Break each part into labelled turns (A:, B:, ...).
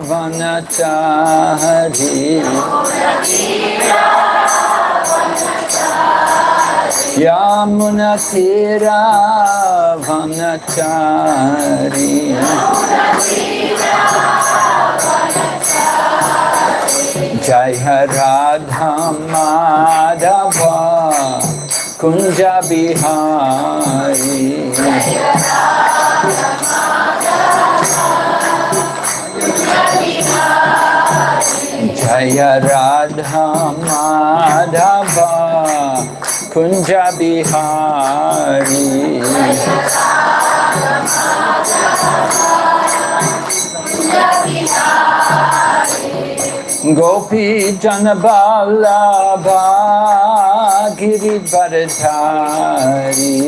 A: vanachari Yamuna Tira vanachari Jaya Radha Madhava Kunja Bihari Jaya Radha Madhava Kunja Bihari Gopi Janaballabha Girivardhari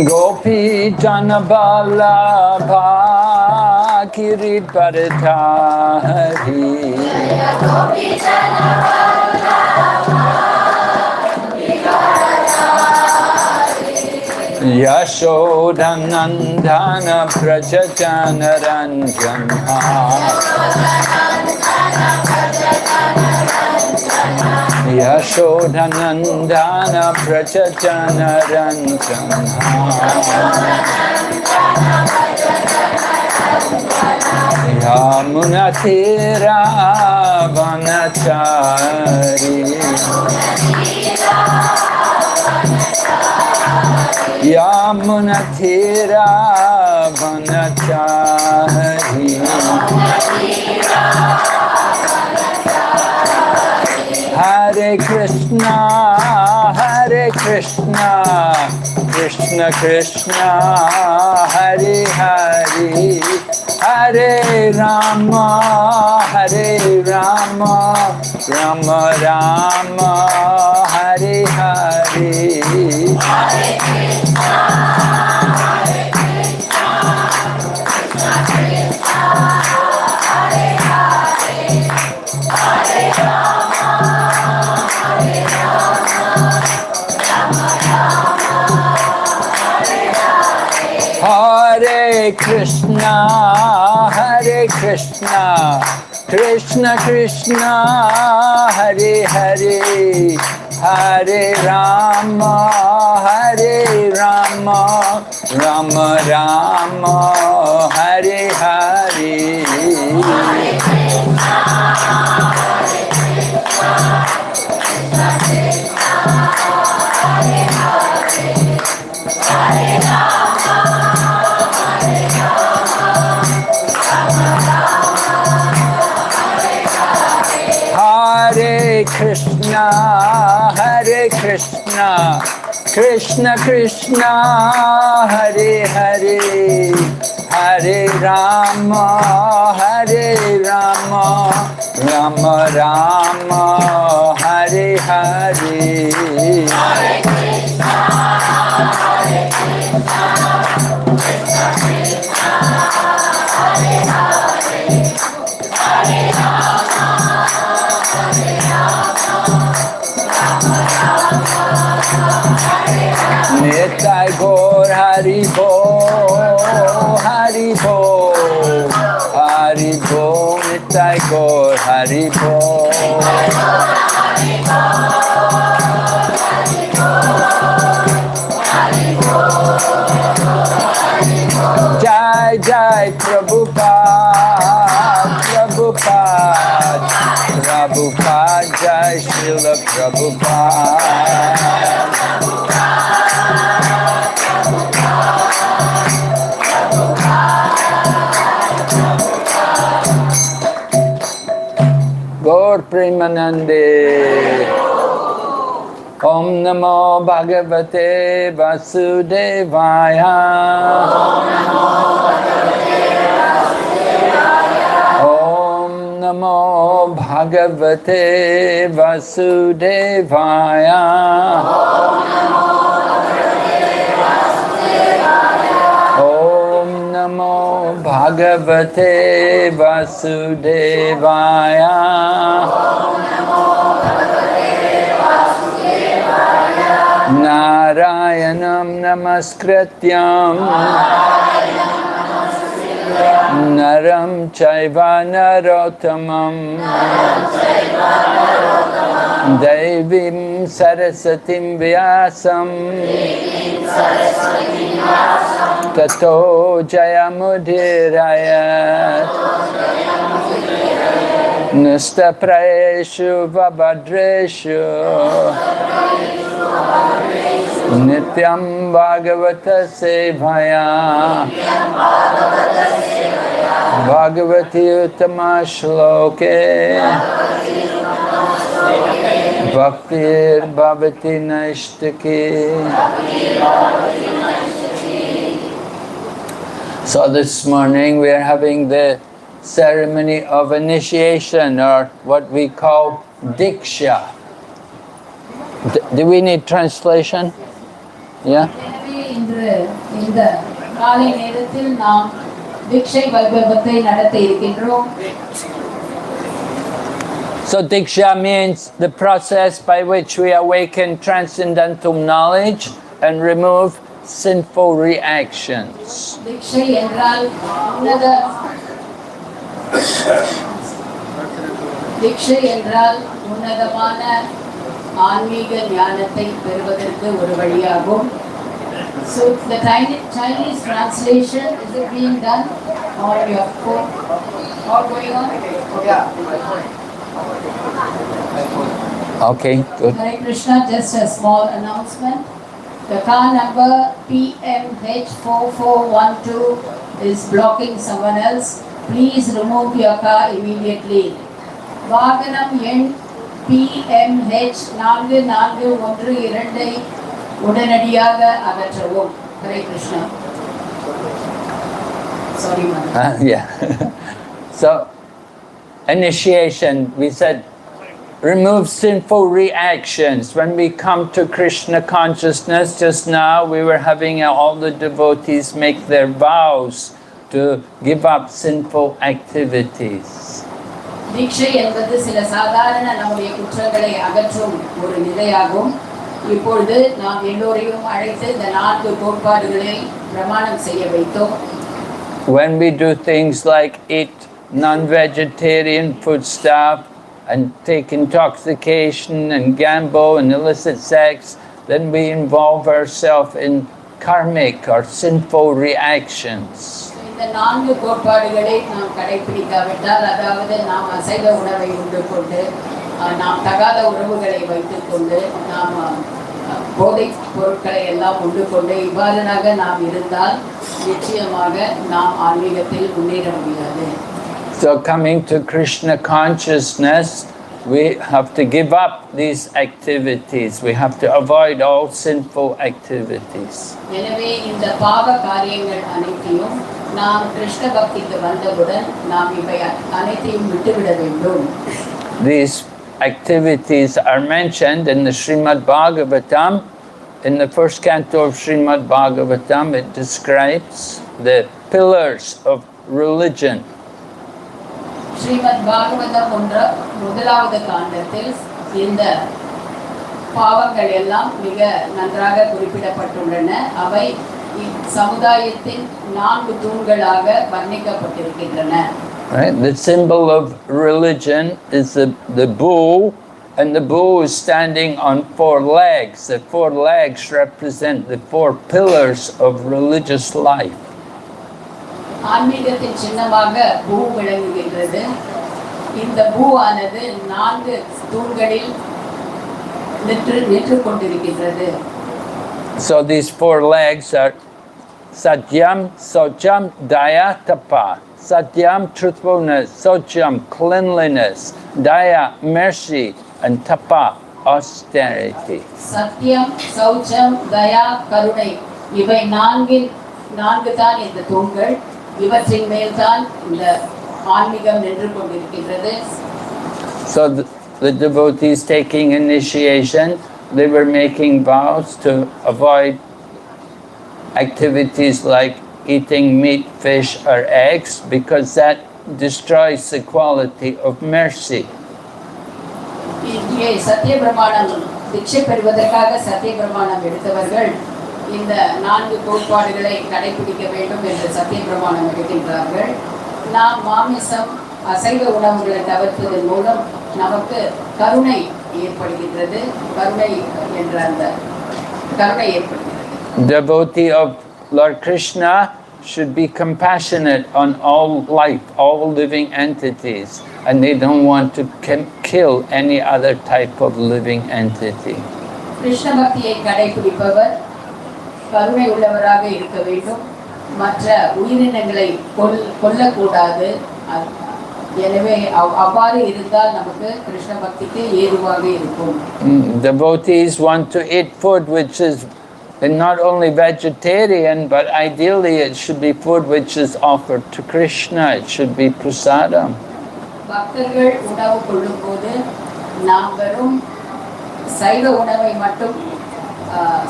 A: Gopi Janaballabha Girivardhari Yashodanandana Prajajana Ranjana Yashodanandana Prajajana Ranjana Yamuna Tira vanachari Yamuna Tira vanachari Hare Krishna Krishna Krishna Hare Hare Hare Rama Rama Rama Hare Hare Hare Krishna Krishna Krishna Hare Hare Hare Rama Rama Rama Hare Hare Hare Krishna Krishna Krishna Hare Hare Hare Rama Rama Rama Hare Hare Hare Krishna Krishna Krishna Hare Hare Hare Rama Nitai Gaur Hari Bo Nitai Gaur Hari Bo Jai Jai Prabhupada Jai Srila Prabhupada Gaur Premanande Om Namo Bhagavate Vasudevaya Om Namo Bhagavate Vasudevaya Om Namo Bhagavate Vasudevaya Narayanam namaskrityam Naram chaiva narottamam Devim sarasatim vyasam Tato jayamudirayat Nustapraeshu vabhadreshu Nityam bhagavata sevaya Bhagavati uttama shloke Bhaktir bhavati naishtaki. So this morning we are having the ceremony of initiation, or what we call Diksha. Do we need translation? Yeah? So Diksha means the process by which we awaken transcendental knowledge and remove sinful reactions.
B: Diksha என்றால் உன்னதமான ஆன்மீக ஞானத்தை பெறுவதற்கு ஒரு வழியாகும். So the Chinese translation, is it being done on your phone? All going on?
A: Okay, good.
B: Hare Krishna, just a small announcement. The car number PMH4412 is blocking someone else. Please remove your car immediately. Vaganam எண் PMH4412 உடனடியாக அகற்றவும். Hare Krishna. Sorry, ma'am.
A: Yeah. So, initiation, we said, remove sinful reactions. When we come to Krishna consciousness, just now we were having all the devotees make their vows to give up sinful activities.
B: தீட்சை என்பது சில சாதாரண நம்முடைய குற்றங்களை அகற்றும் ஒரு நிலையாகும். இப்பொழுது நாம் எல்லோரையும் அழைத்து இந்த 4 கோட்பாடுகளை பிரமாணம் செய்ய வைத்தோம்.
A: When we do things like eat non-vegetarian food stuff and take intoxication and gamble and illicit sex, then we involve ourselves in karmic or sinful reactions.
B: இந்த 4 கோட்பாடுகளை நாம் கடைபிடிக்காவிட்டால், அதாவது நாம் அசைவ உணவை உண்டு கொண்டு, நாம் தகாத உறவுகளை வைத்துக் கொண்டு, நாம் போதைப் பொருட்களை எல்லாம் உண்டு கொண்டு இவ்வாறாக நாம் இருந்தால் நிச்சயமாக நாம் ஆன்மீகத்தில் முன்னேற முடியாது.
A: So coming to Krishna consciousness, we have to give up these activities. We have to avoid all sinful activities.
B: எனவே இந்த பாவ காரியங்கள் அனைத்தையும் நாம் கிருஷ்ண பக்திக்கு வந்தவுடன் நாம் இவை அனைத்தையும் விட்டுவிட வேண்டும்.
A: These activities are mentioned in the Srimad Bhagavatam. In the first canto of Srimad Bhagavatam, it describes the pillars of religion.
B: Srimad Bhagavatam முதலாவது காண்டத்தில் இந்த பாவங்கள் எல்லாம் மிக நன்றாக குறிப்பிடப்பட்டுள்ளன. அவை சமுதாயத்தின் 4 தூண்களாக வர்ணிக்கப்பட்டிருக்கின்றன.
A: Right? The symbol of religion is the bull, and the bull is standing on 4 legs. The 4 legs represent the 4 pillars of religious life.
B: ஆன்மீகத்தின் சின்னமாக பூ விளங்குகின்றது. இந்த பூ ஆனது 4 தூண்களில் நின்று கொண்டிருக்கின்றது.
A: So these 4 legs are Satyam, Socham, Daya, Tapa. Satyam, truthfulness. Socham, cleanliness. Daya, mercy. And Tapa, austerity.
B: சத்தியம், சௌச்சம், தயா, கருணை இவை 4 தான் இந்த தூண்கள். இவற்றின் மேல் தான் இந்த ஆன்மீகம் நின்று கொண்டிருக்கின்றது.
A: So the devotees taking initiation, they were making vows to avoid activities like eating meat, fish or eggs, because that destroys the quality of mercy.
B: இங்கே சத்திய பிரமாணம் தீட்சை பெறுவதற்காக சத்திய பிரமாணம் எடுத்தவர்கள் இந்த 4 கோட்பாடுகளை கடைபிடிக்க வேண்டும் என்று சத்திய பிரமாணம் எடுக்கின்றார்கள். நாம் மாமிசம் அசைவ உணவுகளை தவிர்ப்பதன் மூலம் நமக்கு கருணை ஏற்படுகின்றது. கருணை என்ற அந்த கருணை ஏற்படுகிறது.
A: Devotee of Lord Krishna should be compassionate on all life, all living entities, and they don't want to kill any other type of living entity.
B: Krishna பக்தியை கடைபிடிப்பவர் கருணை உள்ளவராக இருக்க வேண்டும். மற்ற உயிரினங்களை கொல்லக்கூடாது. எனவே அவ்வாறு இருந்தால் நமக்கு கிருஷ்ண பக்திக்கு ஏதுவாக இருக்கும்.
A: Devotees want to eat food which is not only vegetarian, but ideally it should be food which is offered to Krishna. It should be prasadam.
B: பக்தர்கள் உணவு கொள்ளும்போது நாம் வெறும் சைவ உணவை மட்டும்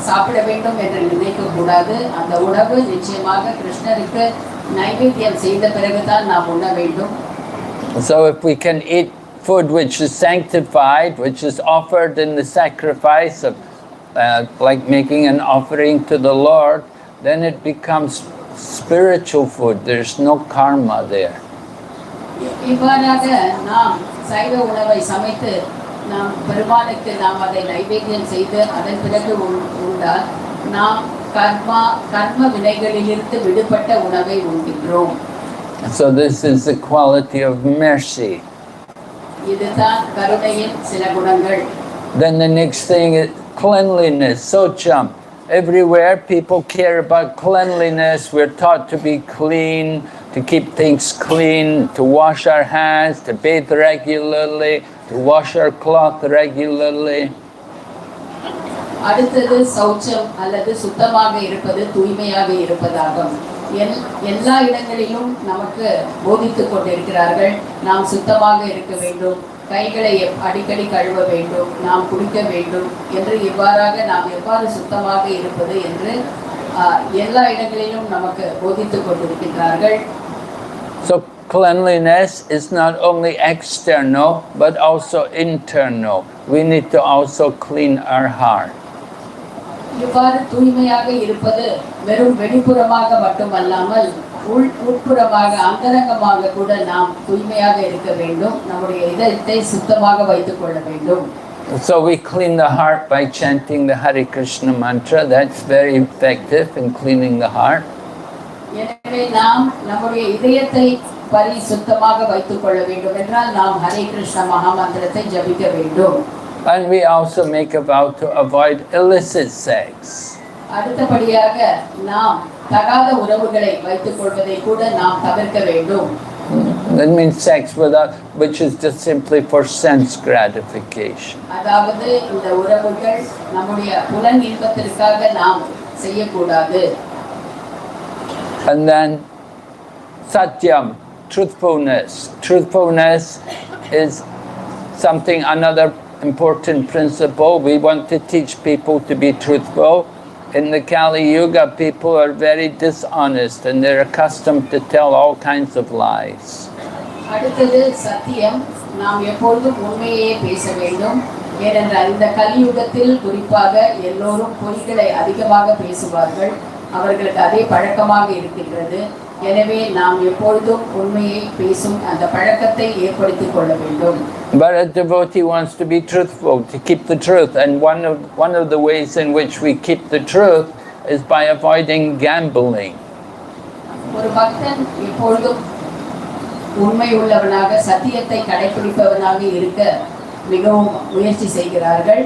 B: சாப்பிட வேண்டும் என்று நினைக்க கூடாது. அந்த உணவு நிச்சயமாக கிருஷ்ணருக்கு நைவேத்தியம் செய்த பிறகுதான் நாம் உண்ண வேண்டும்.
A: So if we can eat food which is sanctified, which is offered in the sacrifice of like making an offering to the Lord, then it becomes spiritual food. There's no karma there.
B: இவ்வாறாக நாம் சைவ உணவை சமைத்து நாம் பெருமானுக்கு நாம் அதை நைவேத்தியம் செய்து அதன் பிறகு உண்டால் நாம் கர்ம வினைகளிலிருந்து விடுபட்ட உணவை உண்கின்றோம்.
A: So this is the quality of mercy.
B: இதுதான் கருணையின் சில குணங்கள்.
A: Then the next thing is cleanliness, socham. Everywhere people care about cleanliness. We're taught to be clean, to keep things clean, to wash our hands, to bathe regularly, to wash our cloth regularly.
B: அடுத்தது சௌச்சம் அல்லது சுத்தமாக இருப்பது, தூய்மையாக இருப்பதாகும். எல்லா இடங்களிலும் நமக்கு போதித்துக் கொண்டிருக்கிறார்கள். நாம் சுத்தமாக இருக்க வேண்டும், கைகளை அடிக்கடி கழுவ வேண்டும், நாம் குளிக்க வேண்டும் என்று இவ்வாறாக நாம் எவ்வாறு சுத்தமாக இருப்பது என்று எல்லா இடங்களிலும் நமக்கு போதித்துக் கொண்டிருக்கிறார்கள்.
A: So cleanliness is not only external but also internal. We need to also clean our heart.
B: இவ்வாறு தூய்மையாக இருப்பது வெறும் வெளிப்புறமாக மட்டுமல்லாமல் உட்புறமாக அந்தரங்கமாக கூட நாம் தூய்மையாக இருக்க வேண்டும். நம்முடைய இதயத்தை சுத்தமாக வைத்துக் கொள்ள வேண்டும்.
A: So we clean the heart by chanting the Hare Krishna mantra. That's very effective in cleaning the heart.
B: எனவே நாம் நம்முடைய இதயத்தை பரிசுத்தமாக வைத்துக் கொள்ள வேண்டும் என்றால் நாம் ஹரே கிருஷ்ண மகாமந்திரத்தை ஜபிக்க வேண்டும்.
A: And we also make a vow to avoid illicit sex.
B: அடுத்தபடியாக நாம் தகாத உறவுகளை வைத்துக் கொள்வதை கூட நாம் தவிர்க்க வேண்டும்.
A: That means sex which is just simply for sense gratification.
B: அதாவது இந்த உறவுகள் நம்முடைய புலன் இன்பத்திற்காக நாம் செய்யக்கூடாது.
A: And then satyam, truthfulness. Truthfulness is another important principle. We want to teach people to be truthful. In the Kali Yuga, people are very dishonest and they're accustomed to tell all kinds of lies.
B: அடுத்தது சத்தியம். நாம் எப்பொழுதும் உண்மையே பேச வேண்டும். ஏனென்றால் இந்த கலியுகத்தில் குறிப்பாக எல்லோரும் பொய்களை அதிகமாக பேசுவார்கள். அவர்களுக்கு அதே பழக்கமாக இருக்கின்றது. எனவே நாம் எப்பொழுதும் உண்மையை பேசும் அந்த பழக்கத்தை ஏற்படுத்திக் கொள்ள வேண்டும்.
A: But a devotee wants to be truthful, to keep the truth, and one of the ways in which we keep the truth is by avoiding gambling.
B: ஒரு பக்தன் எப்பொழுதும் உண்மை உள்ளவனாக சத்தியத்தை கடைபிடிப்பவனாக இருக்க மிகவும் முயற்சி செய்கிறார்கள்.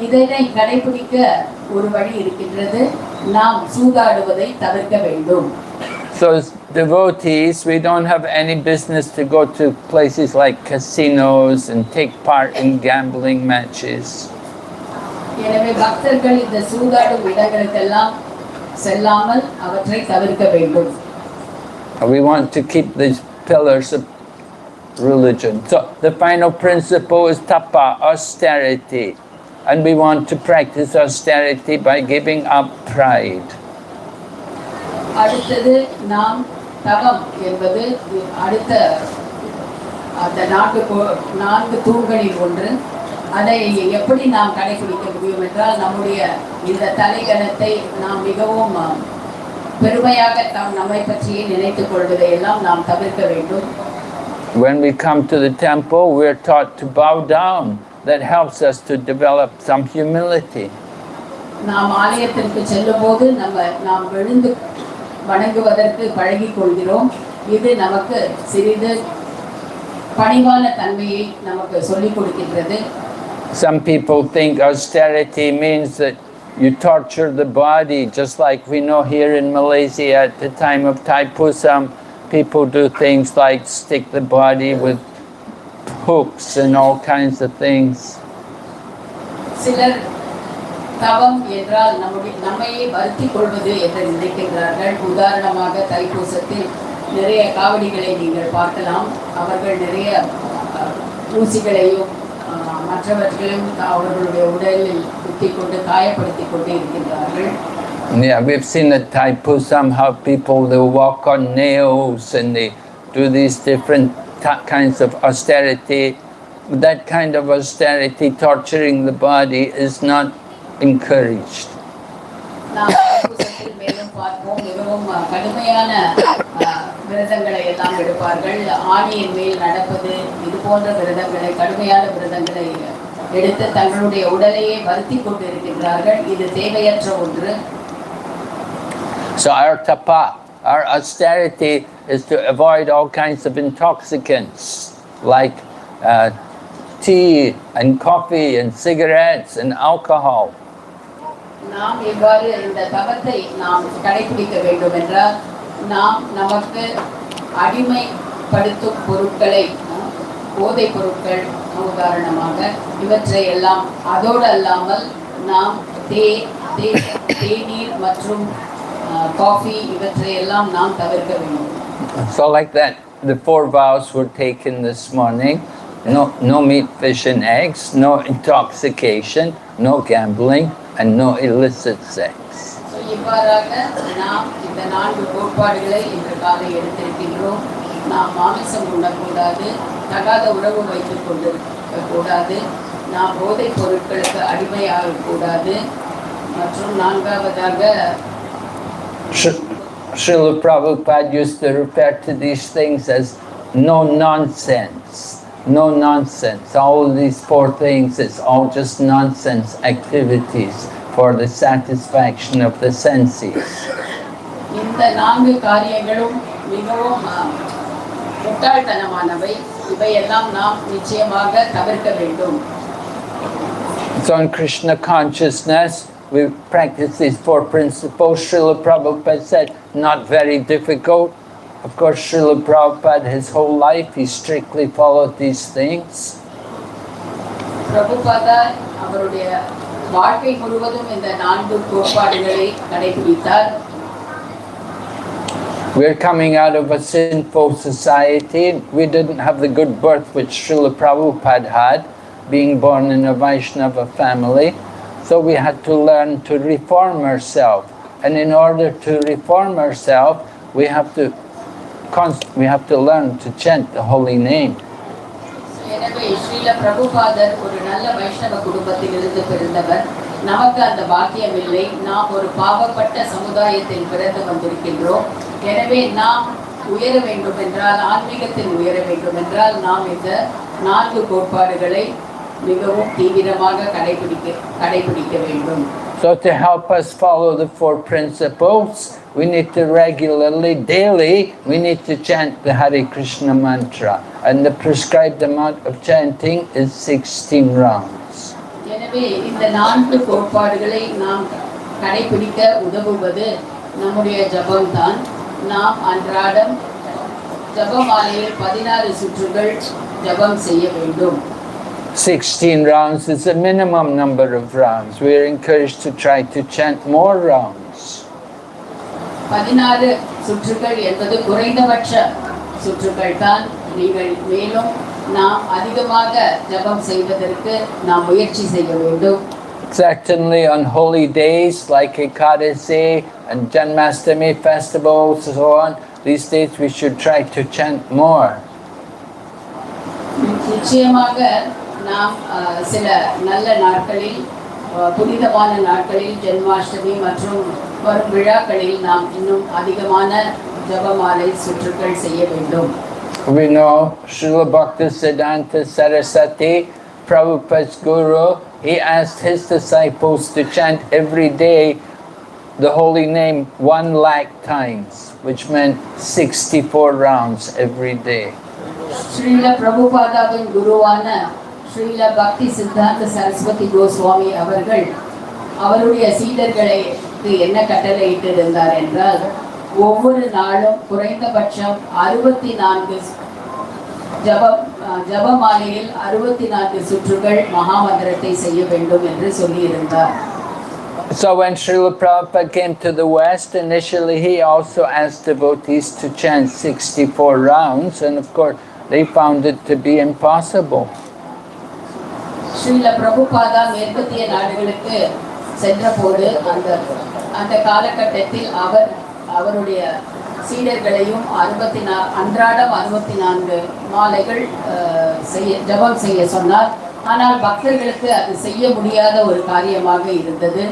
B: இதனை கடைபிடிக்க ஒரு வழி இருக்கின்றது. நாம் சூதாடுவதை தவிர்க்க வேண்டும்.
A: So as devotees, we don't have any business to go to places like casinos and take part in gambling matches.
B: எனவே பக்தர்கள் இந்த சூதாடும் இடங்களுக்கெல்லாம் செல்லாமல் அவற்றை தவிர்க்க வேண்டும்.
A: We want to keep these pillars of religion. So the final principle is tapa, austerity. And we want to practice austerity by giving up pride.
B: அடுத்தது நாம் தவம் என்பது அடுத்த அந்த 4 தூண்களில் ஒன்று. அதை எப்படி நாம் கடைபிடிக்க முடியும் என்றால் நம்முடைய இந்த தலைகணத்தை நாம் மிகவும் பெருமையாக நம்மை பற்றியே நினைத்துக் கொள்வதை எல்லாம் நாம் தவிர்க்க வேண்டும்.
A: When we come to the temple, we're taught to bow down. That helps us to develop some humility.
B: நாம் ஆலயத்திற்கு செல்லும்போது நாம் விழுந்து வணங்குவதற்கு பழகிக் கொள்கிறோம். இது நமக்கு சிறிது பணிவான தன்மையை நமக்கு சொல்லிக் கொடுக்கின்றது.
A: Some people think austerity means that you torture the body, just like we know here in Malaysia at the time of Thaipusam, people do things like stick the body with hooks and all kinds of things.
B: சிலர் தவம் என்றால் நம்மையே வருத்திக் கொள்வது என்று நினைக்கின்றார்கள். உதாரணமாக தைப்பூசத்தில் நிறைய காவடிகளை நீங்கள் பார்க்கலாம். அவர்கள் நிறைய ஊசிகளையும் மற்றவர்களையும் அவர்களுடைய உடலில் குத்திக் கொண்டு காயப்படுத்திக் கொண்டு இருக்கின்றார்கள்.
A: Yeah, we've seen at Thaipusam how people, they walk on nails and they do these different kinds of austerity. That kind of austerity, torturing the body, is not encouraged.
B: நாம் தைப்பூசத்தில் மேலும் பார்ப்போம், மிகவும் கடுமையான விரதங்களை எல்லாம் எடுப்பார்கள். ஆணியின் மேல் நடப்பது, இது போன்ற விரதங்களை, கடுமையான விரதங்களை எடுத்து தங்களுடைய உடலையே வருத்திக் கொண்டு இருக்கின்றார்கள். இது தேவையற்ற ஒன்று.
A: So our tapa, our austerity is to avoid all kinds of intoxicants like tea and coffee and cigarettes and alcohol.
B: நாம் எவ்வாறு இந்த தவத்தை நாம் கடைபிடிக்க வேண்டும் என்றால், நாம் நமக்கு அடிமைப்படுத்தும் பொருட்களை, போதைப் பொருட்கள் உதாரணமாக, இவற்றை எல்லாம் அதோடு அல்லாமல் நாம் தேநீர் மற்றும் காஃபி இவற்றை எல்லாம் நாம் தவிர்க்க வேண்டும்.
A: So like that, the 4 vows were taken this morning. No meat, fish and eggs, no intoxication, no gambling and no illicit sex.
B: இவ்வாறாக நாம் இந்த 4 கோட்பாடுகளை இன்று காலை எடுத்திருக்கின்றோம். நாம் மாமிசம் உண்ணக்கூடாது, தகாத உறவு வைத்துக் கொண்டிருக்கக்கூடாது, நாம் போதைப் பொருட்களுக்கு அடிமையாகக்கூடாது, மற்றும் 4வதாக
A: Srila Prabhupada used to refer to these things as no nonsense. No nonsense. All these 4 things, it's all just nonsense activities for the satisfaction of the senses.
B: இந்த 4 காரியங்களும் மிகவும் முட்டாள்தனமானவை. இவையெல்லாம் நாம் நிச்சயமாக தவிர்க்க வேண்டும்.
A: So in Krishna consciousness, we practice these 4 principles. Srila Prabhupada said, not very difficult. Of course, Srila Prabhupada, his whole life, he strictly followed these things.
B: Prabhupada அவருடைய வாழ்க்கை முழுவதும் இந்த 4 கோட்பாடுகளை கடைபிடித்தார்.
A: We're coming out of a sinful society. We didn't have the good birth which Srila Prabhupada had, being born in a Vaishnava family. So we had to learn to reform ourselves. And in order to reform ourselves, we have to learn to chant the holy name.
B: எனவே ஸ்ரீல பிரபுபாதர் ஒரு நல்ல வைஷ்ணவ குடும்பத்தில் இருந்து பிறந்தவர். நமக்கு அந்த பாக்கியம் இல்லை. நாம் ஒரு பாவப்பட்ட சமுதாயத்தில் பிறந்து வந்திருக்கின்றோம். எனவே நாம் உயர வேண்டும் என்றால், ஆன்மீகத்தில் உயர வேண்டும் என்றால், நாம் இந்த 4 கோட்பாடுகளை மிகவும் தீவிரமாக கடைபிடிக்க வேண்டும்.
A: So to help us follow the 4 principles, we need to regularly, daily, we need to chant the Hare Krishna mantra. And the prescribed amount of chanting is 16 rounds.
B: எனவே இந்த 4 கோட்பாடுகளை நாம் கடைபிடிக்க உதவுவது நம்முடைய ஜபம் தான். நாம் அன்றாடம் ஜபமாலையில் 16 சுற்றுகள் ஜபம் செய்ய வேண்டும்.
A: 16 rounds is the minimum number of rounds. We are encouraged to try to chant more rounds.
B: 16 சுற்றுகள் என்பது குறைந்தபட்ச சுற்றுகள் தான். நீங்கள் மேலும் நாம் அதிகமாக ஜபம் செய்வதற்கு நாம் முயற்சி செய்ய வேண்டும்.
A: Certainly on holy days like Ekadasi and Janmashtami festivals and so on, these days we should try to chant more.
B: நிச்சயமாக நாம் சில நல்ல நாட்களில் புனிதமான நாட்களில் ஜென்மாஷ்டமி மற்றும் வரும் விழாக்களில் நாம் இன்னும் அதிகமான ஜபமாலை சுற்றுக்கள் செய்ய வேண்டும்.
A: We know Srila Bhaktisiddhanta Saraswati, Prabhupada's guru, he asked his disciples to chant every day the holy name 1,00,000 times, which meant 64 rounds every day.
B: Srila Prabhupadaவின் குருவான ஸ்ரீல பக்தி சித்தாந்த சரஸ்வதி கோஸ்வாமி அவர்கள் அவருடைய சீடர்களுக்கு என்ன கட்டளையிட்டிருந்தார் என்றால், ஒவ்வொரு நாளும் குறைந்தபட்சம் 64 ஜபமாலையில் 64 சுற்றுகள் மகாமந்திரத்தை செய்ய வேண்டும் என்று சொல்லியிருந்தார்.
A: So when Srila Prabhupada came to the West, initially he also asked devotees to chant 64 rounds, and of course they found it to be impossible.
B: Srila Prabhupada மேற்கத்திய நாடுகளுக்கு சென்றபோது அந்த காலகட்டத்தில் அவருடைய சீடர்களையும் அன்றாடம் 64 மாலைகள் ஜபம் செய்ய சொன்னார். ஆனால் பக்தர்களுக்கு அது செய்ய முடியாத ஒரு காரியமாக இருந்தது.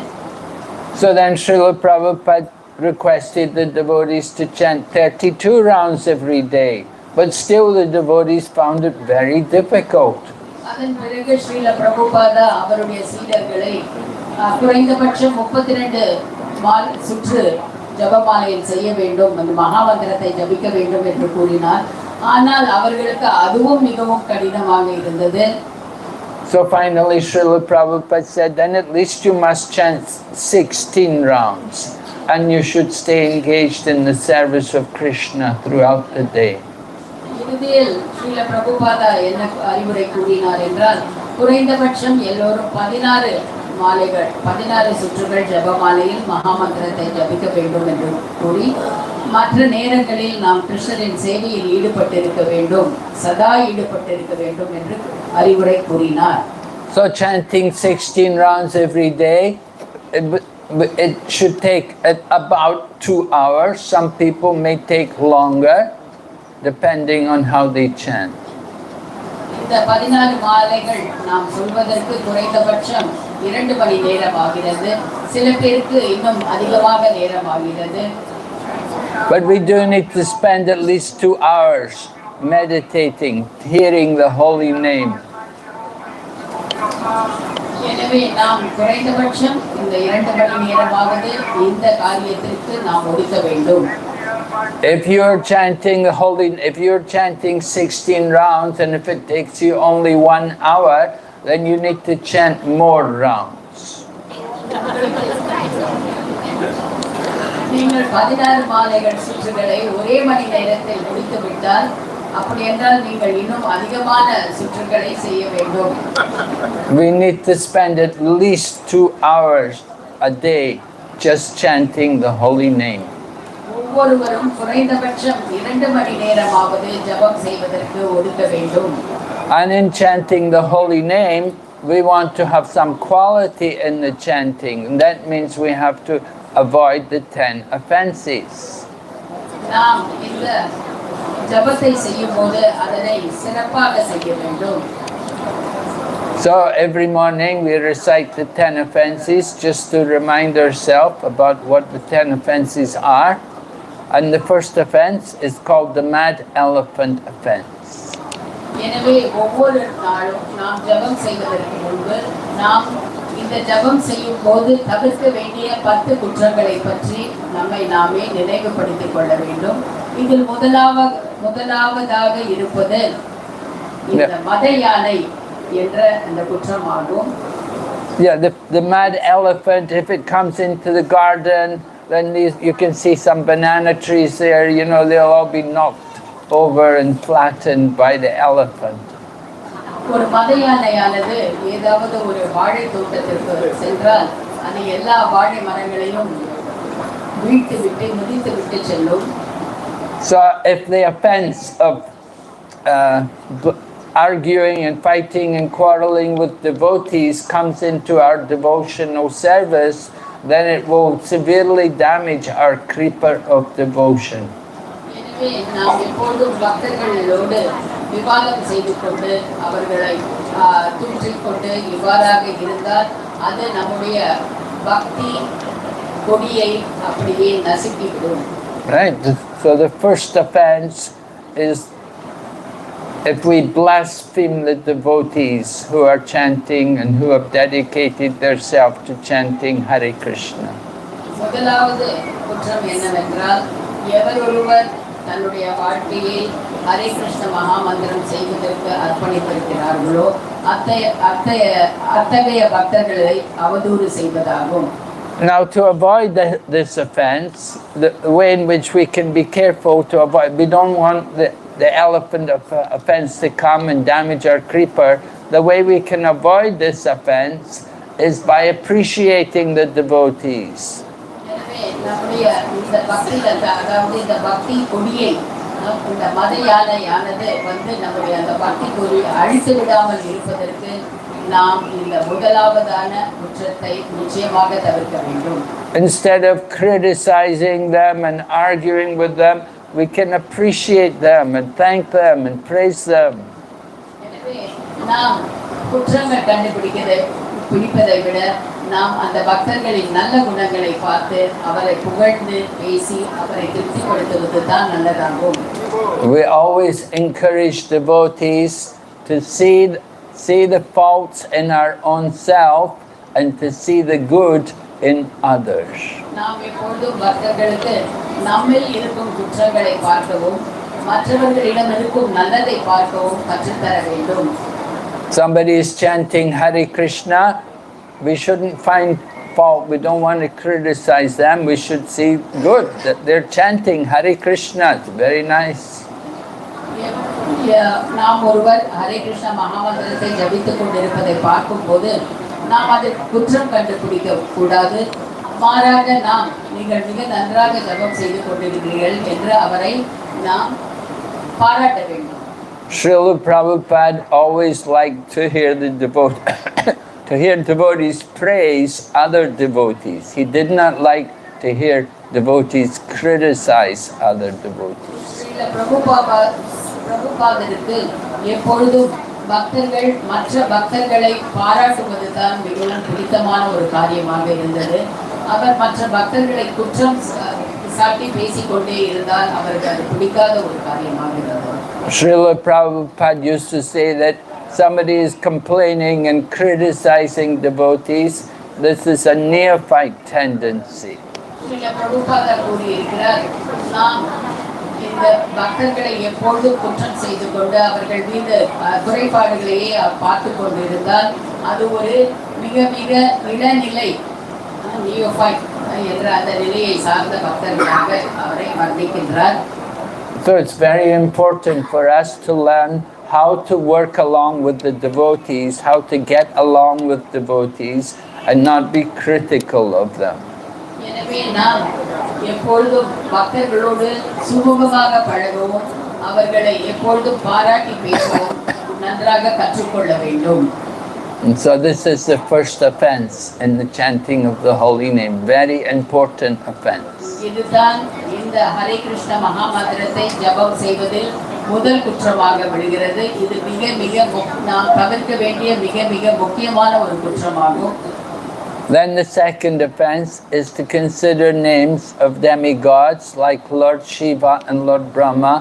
A: So then Srila Prabhupada requested the devotees to chant 32 rounds every day, but still the devotees found it very difficult.
B: அதன் பிறகு ஸ்ரீல பிரபுபாதா அவருடைய சீடர்களை குறைந்தபட்சம் 32 சுற்று ஜபமாலையில் செய்ய வேண்டும், அந்த மகாமந்திரத்தை ஜபிக்க வேண்டும் என்று கூறினார். ஆனால் அவர்களுக்கு அதுவும் மிகவும் கடினமாக இருந்தது.
A: So finally Srila Prabhupada said, then at least you must chant 16 rounds and you should stay engaged in the service of Krishna throughout the day.
B: இறுதியில் ஸ்ரீல பிரபுபாதா என்ன அறிவுரை கூறினார் என்றால், குறைந்தபட்சம் எல்லோரும் 16 மாலைகள் 16 சுற்றுகள் ஜபமாலையில் மகாமந்திரத்தை ஜபிக்க வேண்டும் என்று கூறி, மற்ற நேரங்களில் நாம் கிருஷ்ணரின் சேவையில் ஈடுபட்டிருக்க வேண்டும், சதா ஈடுபட்டிருக்க வேண்டும் என்று அறிவுரை கூறினார்.
A: So chanting 16 rounds every day, it should take about 2 hours. Some people may take longer, depending on how they chant.
B: இந்த 14 மாலைகள் நாம் சொல்வதற்கு குறைந்தபட்சம் 2 மணி நேரம் ஆகிறது. சில பேருக்கு இன்னும் அதிகமாக நேரம் ஆகிறது.
A: But we do need to spend at least 2 hours meditating, hearing the holy name.
B: எனவே நாம் குறைந்தபட்சம் இந்த 2 மணி நேரமாவது இந்த காரியத்திற்கு நாம் ஒதுக்க வேண்டும்.
A: If you're chanting 16 rounds, and if it takes you only 1 hour, then you need to chant more rounds.
B: நீங்கள் 16 மாலைகள் சுற்றுகளை ஒரே மணி நேரத்தில் முடித்து விட்டால், அப்படி என்றால் நீங்கள் இன்னும் அதிகமான சுற்றுகளை செய்ய வேண்டும்.
A: We need to spend at least 2 hours a day just chanting the holy name.
B: ஒவ்வொருவரும் குறைந்தபட்சம் 2 மணி நேரமாவது ஜபம் செய்வதற்கு ஒதுக்க வேண்டும்.
A: And in chanting the holy name, we want to have some quality in the chanting. And that means we have to avoid the 10 offenses.
B: நாம் இந்த ஜபத்தை செய்யும்போது அதனை சிறப்பாக செய்ய வேண்டும்.
A: So every morning we recite the 10 offenses just to remind ourselves about what the 10 offenses are. And the first offense is called the mad elephant offense.
B: எனவே ஒவ்வொரு நாளும் நாம் ஜபம் செய்வதற்கு முன்பு நாம் இந்த ஜபம் செய்யும் போது தவிர்க்க வேண்டிய 10 குற்றங்களை பற்றி நம்மை நாமே நினைவுபடுத்திக் கொள்ள வேண்டும். இதில் முதலாவதாக இருப்பது இந்த மத யானை என்ற அந்த குற்றமாகும்.
A: Yeah, the mad elephant, if it comes into the garden, then you can see some banana trees there, they'll all be knocked over and flattened by the elephant.
B: ஒரு மத யானையானது ஏதாவது ஒரு வாழை தோட்டத்திற்கு சென்றால் அது எல்லா வாழை மரங்களையும் மிதித்து விட்டு செல்லும்.
A: So if the offense of arguing and fighting and quarreling with devotees comes into our devotional service, then it will severely damage our creeper of devotion.
B: எனவே நாம் எப்பொழுதும் பக்தர்களோடு விவாதம் செய்து கொண்டு தூற்றிக்கொண்டு இவ்வாறாக இருந்தால் அது நம்முடைய பக்தி கொடியை அப்படியே நசுக்கிவிடும்.
A: Right? So the first offense is if we blaspheme the devotees who are chanting and who have dedicated themselves to chanting Hare Krishna.
B: முதலாவது குற்றம் என்னவென்றால் எவர் ஒருவர் தன்னுடைய வாழ்க்கையை ஹரே கிருஷ்ண மகாமந்திரம் செய்வதற்கு அர்ப்பணித்திருக்கிறார்களோ அத்தகைய பக்தர்களை அவதூறு செய்வதாகும்.
A: Now, to avoid this offense, the way in which we can be careful to avoid, we don't want the elephant offense to come and damage our creeper. The way we can avoid this offense is by appreciating the devotees.
B: நம்முடைய இந்த அதாவது இந்த பக்தி கொடியை இந்த மத யானையானது நம்முடைய அந்த பக்தி கொடியை அழித்து விடாமல் இருப்பதற்கு நாம் இந்த முதலாவதான குற்றத்தை நிச்சயமாக தவிர்க்க வேண்டும்.
A: Instead of criticizing them and arguing with them, we can appreciate them and thank them and praise them.
B: எனவே நாம் குற்றங்கள் பிடிப்பதை விட நாம் அந்த பக்தர்களின் நல்ல குணங்களை பார்த்து அவரை புகழ்ந்து பேசி அவரை திருப்திப்படுத்துவது தான் நல்லதாகும்.
A: We always encourage devotees to see the faults in our own self and to see the good in others.
B: நாம் எப்பொழுதும் பக்தர்களுக்கு நம்மில் இருக்கும் குற்றங்களை பார்க்கவும் மற்றவர்களிடம் இருக்கும் நல்லதை பார்க்கவும் கற்றுத்தர வேண்டும்.
A: Somebody is chanting Hare Krishna, we shouldn't find fault. We don't want to criticize them. We should see good, that they're chanting Hare Krishna. It's very nice.
B: நாம் ஒருவர் ஹரே கிருஷ்ண மகாமந்திரத்தை ஜபித்துக் கொண்டிருப்பதை பார்க்கும்போது நாம் அதை குற்றம் கண்டுபிடிக்க கூடாது. மாறாக நாம் நீங்கள் மிக நன்றாக ஜபம் செய்து கொண்டிருக்கிறீர்கள் என்று அவரை நாம் பாராட்ட வேண்டும்.
A: Srila Prabhupada always liked to hear to hear devotees praise other devotees. He did not like to hear devotees criticize other devotees.
B: பிரபுபாதருக்கு எப்பொழுதும் பக்தர்கள் மற்ற பக்தர்களை பாராட்டுவதுதான் மிகவும் பிடித்தமான ஒரு காரியமாக இருந்தது. அவர் மற்ற பக்தர்களை குற்றம் சாட்டி பேசிக்கொண்டே இருந்தால் அவருக்கு அது பிடிக்காத ஒரு காரியமாக இருந்தது.
A: Srila Prabhupada used to say that somebody is complaining and criticizing devotees. This is a neophyte tendency.
B: Srila Prabhupada கூறியிருக்கிறார், நாம் இந்த பக்தர்களை எப்பொழுதும் குற்றம் செய்து கொண்டு அவர்கள் மீது குறைபாடுகளையே பார்த்து கொண்டு இருந்தால் அது ஒரு மிக மிக இளநிலை நியோஃபைட் என்ற அந்த நிலையை சார்ந்த பக்தர்களாக அவரை வர்ணிக்கின்றார்.
A: So it's very important for us to learn how to work along with the devotees, how to get along with devotees and not be critical of them.
B: எனவே நாம் எப்பொழுதும் பக்தர்களோடு சுமூகமாக பழகவும் அவர்களை எப்பொழுதும் பாராட்டி பேசவும் நன்றாக கற்றுக்கொள்ள வேண்டும்.
A: And so this is the first offense in the chanting of the holy name, very important offense.
B: இதுதான் இந்த ஹரே கிருஷ்ண மகாமந்திரத்தை ஜபம் செய்வதில் முதல் குற்றமாக விடுகிறது. இது மிக மிக நாம் தவிர்க்க வேண்டிய மிக மிக முக்கியமான ஒரு குற்றமாகும்.
A: Then the second offense is to consider names of demigods like Lord Shiva and Lord Brahma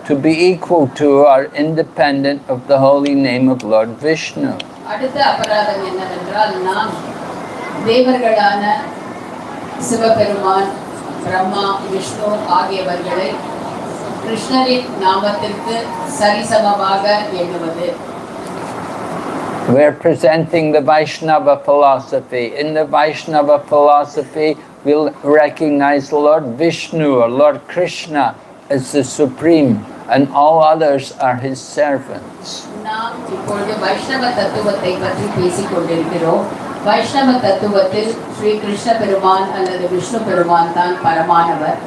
A: to be equal to or independent of the holy name of Lord Vishnu.
B: அடுத்த அபராதம் என்னவென்றால் நாம் தேவர்களான சிவபெருமான், பிரம்மா, விஷ்ணு ஆகியவர்களை கிருஷ்ணரின் நாமத்திற்கு சரிசமமாக எண்ணுவது.
A: We are presenting the Vaishnava philosophy. In the Vaishnava philosophy, we'll recognize Lord Vishnu or Lord Krishna as the supreme, and all others are his servants.
B: நாம் இப்பொழுது வைஷ்ணவ தத்துவத்தை பற்றி பேசிக் கொண்டிருக்கிறோம். வைஷ்ணவ தத்துவத்தில் ஸ்ரீ கிருஷ்ண பெருமான் அல்லது விஷ்ணு பெருமான் தான் பரமானவர்.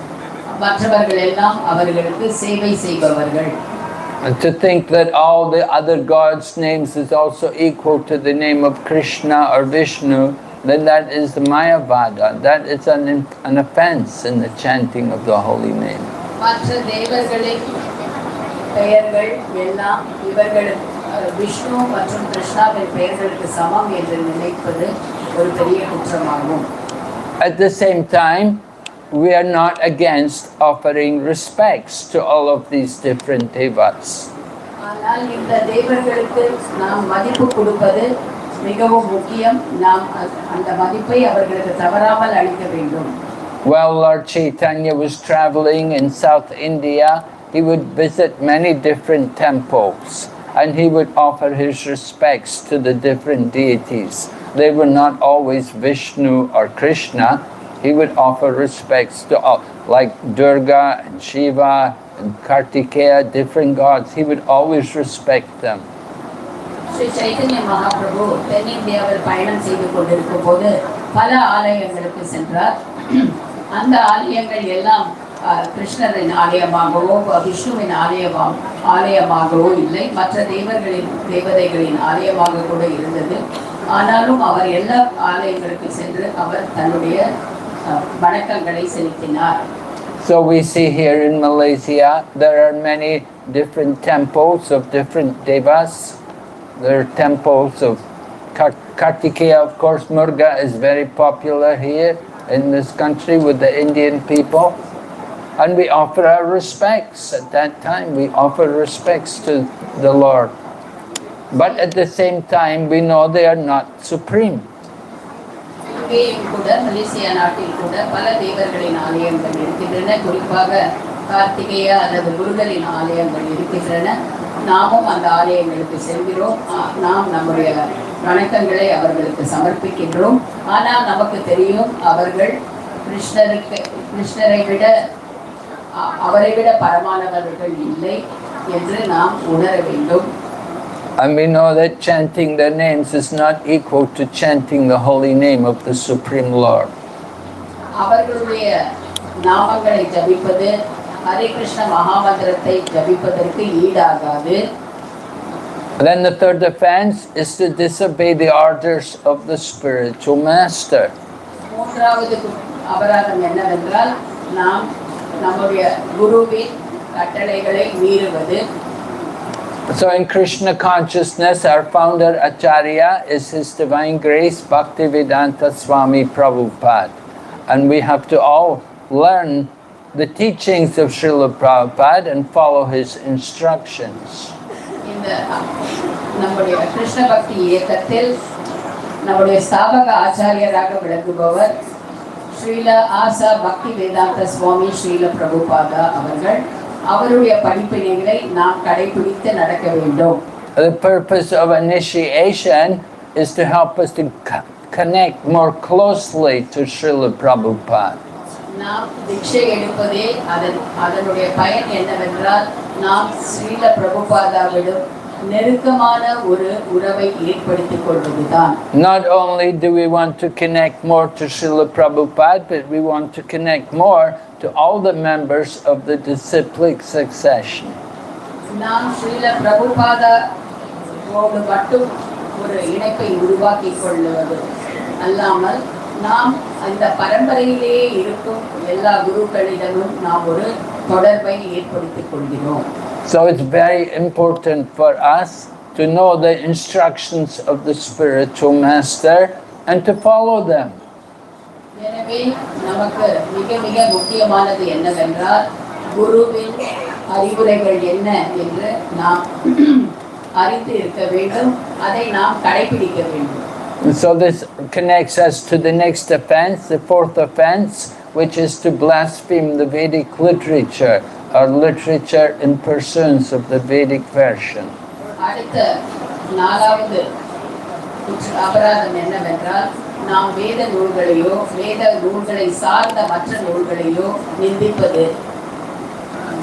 B: மற்றவர்கள் எல்லாம் அவர்களுக்கு சேவை செய்பவர்கள்.
A: And to think that all the other gods' names is also equal to the name of Krishna or Vishnu, then that is the Mayavada. That is an offense in the chanting of the holy name.
B: மற்ற தேவர்களின் பெயர்கள் எல்லாம் விஷ்ணு மற்றும் கிருஷ்ணாவின் பெயர்களுக்கு சமம் என்று நினைப்பது ஒரு பெரிய குற்றமாகும்.
A: At the same time, we are not against offering respects to all of these different devas.
B: ஆனால் இந்த தேவர்களுக்கு நாம் மதிப்பு கொடுப்பது மிகவும் முக்கியம். நாம் அந்த மதிப்பை அவர்களுக்கு தவறாமல் அளிக்க வேண்டும்.
A: While Lord Chaitanya was traveling in South India, he would visit many different temples and he would offer his respects to the different deities. They were not always Vishnu or Krishna. He would offer respects to all, like Durga and Shiva and Kartikeya, different gods. He would always respect them.
B: Sri Chaitanya Mahaprabhu தென்னிந்தியாவில் பயணம் செய்து கொண்டிருக்கும் போது பல ஆலயங்களுக்கு சென்றார். அந்த ஆலயங்கள் எல்லாம் கிருஷ்ணரின் ஆலயமாகவோ விஷ்ணுவின் ஆலயமாகவோ இல்லை, மற்ற தேவதைகளின் ஆலயமாக கூட இருந்தது. ஆனாலும் அவர் எல்லா ஆலயங்களுக்கு சென்று அவர் தன்னுடைய வணக்கங்களை செலுத்தினார்.
A: So we see here in Malaysia there are many different temples of different devas. There are temples of Kartikeya, of course. Muruga is very popular here in this country with the Indian people. And we offer our respects. At that time we offer respects to the Lord. But at the same time we know they are not supreme.
B: இங்கேயும் கூட Malaysia நாட்டில் கூட பல தேவர்களின் ஆலயங்கள் இருக்கின்றன. குறிப்பாக கார்த்திகேயா அல்லது முருகனின் ஆலயங்கள் இருக்கின்றன. நாமும் அந்த ஆலயங்களுக்கு செல்கிறோம். நாம் நம்முடைய வணக்கங்களை அவர்களுக்கு சமர்ப்பிக்கின்றோம். ஆனால் நமக்கு தெரியும் அவர்கள் கிருஷ்ணரை விட அவரை விட பரமானவர்கள் இல்லை என்று நாம் உணர வேண்டும்.
A: And we know that chanting their names is not equal to chanting the holy name of the Supreme Lord.
B: அவர்களுடைய நாமங்களை ஜபிப்பது Hare Krishna மகாமந்திரத்தை ஜபிப்பதற்கு ஈடாகாது.
A: Then the third offense is to disobey the orders of the spiritual master.
B: மூன்றாவது அபராதம் என்னவென்றால் நாம் நம்முடைய குருவின் கட்டளைகளை மீறுவது.
A: So in Krishna consciousness, our founder Acharya is His Divine Grace Bhaktivedanta Swami Prabhupada. And we have to all learn the teachings of Srila Prabhupada and follow his instructions.
B: இந்த நம்முடைய கிருஷ்ண பக்தி இயக்கத்தில் நம்முடைய ஸ்தாபக ஆச்சாரியராக விளங்குபவர் ஸ்ரீல ஆசா பக்தி வேதாந்த சுவாமி ஸ்ரீல பிரபுபாதா அவர்கள். அவருடைய படிப்பினைகளை நாம் கடைபிடித்து நடக்க வேண்டும்.
A: The purpose of initiation is to help us to connect more closely to Srila Prabhupada.
B: நாம் தீட்சை எடுப்பதே அதனுடைய பயன் என்னவென்றால் நாம் ஸ்ரீல பிரபுபாதாவிடம் நெருக்கமான ஒரு உறவை ஏற்படுத்திக் கொள்வதுதான்.
A: Not only do we want to connect more to Srila Prabhupada, but we want to connect more to all the members of the disciplic succession.
B: நாம் ஸ்ரீல பிரபுபாதாவோடு மட்டும் ஒரு இணைப்பை உருவாக்கிக் கொள்வது அல்லாமல் நாம் அந்த பரம்பரையிலேயே இருக்கும் எல்லா குருக்களிடமும் நாம் ஒரு தொடர்பை ஏற்படுத்திக் கொள்கிறோம்.
A: So it's very important for us to know the instructions of the spiritual master and to follow them.
B: எனவே நமக்கு மிக மிக முக்கியமானது என்னவென்றால் குருவின் அறிவுரைகள் என்ன என்று நாம் அறிந்து இருக்க வேண்டும், அதை நாம் கடைபிடிக்க வேண்டும்.
A: And so this connects us to the next offense, the fourth offense, which is to blaspheme the Vedic literature or literature in pursuance of the Vedic version.
B: அடுத்த நாலாவது அபராதம் என்னவென்றால் நாம் வேத நூல்களையோ வேத நூல்களை சார்ந்த மற்ற நூல்களையோ நிந்திப்பது.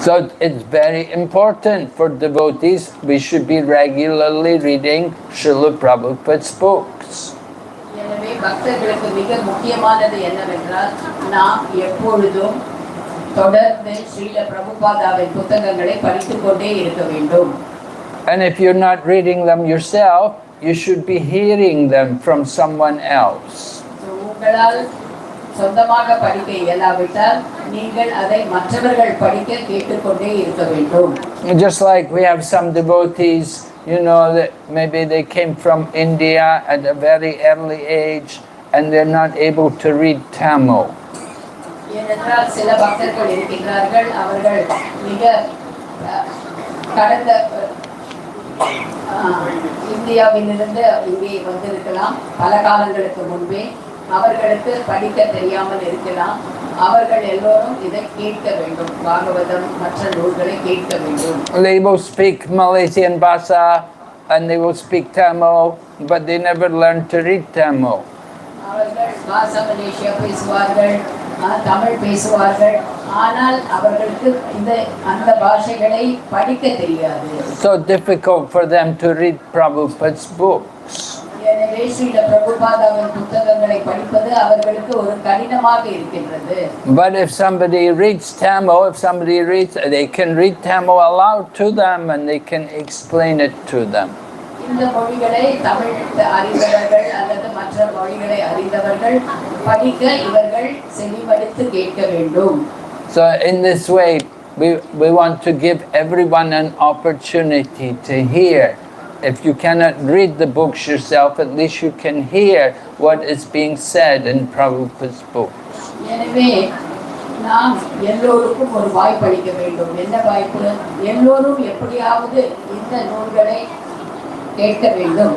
A: So it's very important for devotees. We should be regularly reading Srila Prabhupada's books.
B: எனவே பக்தர்களுக்கு மிக முக்கியமானது என்னவென்றால் நாம் எப்பொழுதும் தொடர்ந்து ஸ்ரீல பிரபுபாதாவின் புத்தகங்களை படித்துக் கொண்டே இருக்க வேண்டும்.
A: And if you're not reading them yourself, you should be hearing them from someone else.
B: உங்களால் சொந்தமாக படிக்க இயலாவிட்டால் நீங்கள் அதை மற்றவர்கள் படிக்க கேட்டுக்கொண்டே இருக்க வேண்டும்.
A: Just like we have some devotees you know, that maybe they came from India at a very early age and they're not able to read Tamil.
B: ஏனென்றால் சில பக்தர்கள் இருக்கின்றார்கள், அவர்கள் மிக கடந்த இந்தியாவிலிருந்து இங்கே வந்திருக்கலாம், பல காலங்களுக்கு முன்பே அவர்களுக்கு படிக்க தெரியாமல் இருக்கலாம். அவர்கள் எல்லோரும் இதை கேட்க வேண்டும், பாகவதம் மற்ற நூல்களை கேட்க வேண்டும்.
A: They will speak Malaysian Bahasa and they will speak Tamil, but they never learn to read Tamil.
B: அவர்கள் பாஷா மலேசியா பேசுவார்கள், தமிழ் பேசுவார்கள், ஆனால் அவர்களுக்கு அந்த பாஷைகளை படிக்க தெரியாது.
A: So difficult for them to read Prabhupada's books.
B: எனவே ஸ்ரீல பிரபுபாதாவின் புத்தகங்களை படிப்பது அவர்களுக்கு ஒரு கடினமாக இருக்கின்றது.
A: But if somebody reads Tamil, they can read Tamil aloud to them and they can explain it to them.
B: இந்த மொழிகளை தமிழ் அறிந்தவர்கள் அல்லது மற்ற மொழிகளை அறிந்தவர்கள் படிக்க இவர்கள் செவிமடுத்து கேட்க வேண்டும்.
A: So in this way, we want to give everyone an opportunity to hear. If you cannot read the books yourself, at least you can hear what is being said in Prabhupada's books.
B: எனவே நாம் எல்லோருக்கும் ஒரு வாய்ப்பு அளிக்க வேண்டும். என்ன வாய்ப்பு? எல்லோரும் எப்படியாவது இந்த நூல்களை கேட்க வேண்டும்.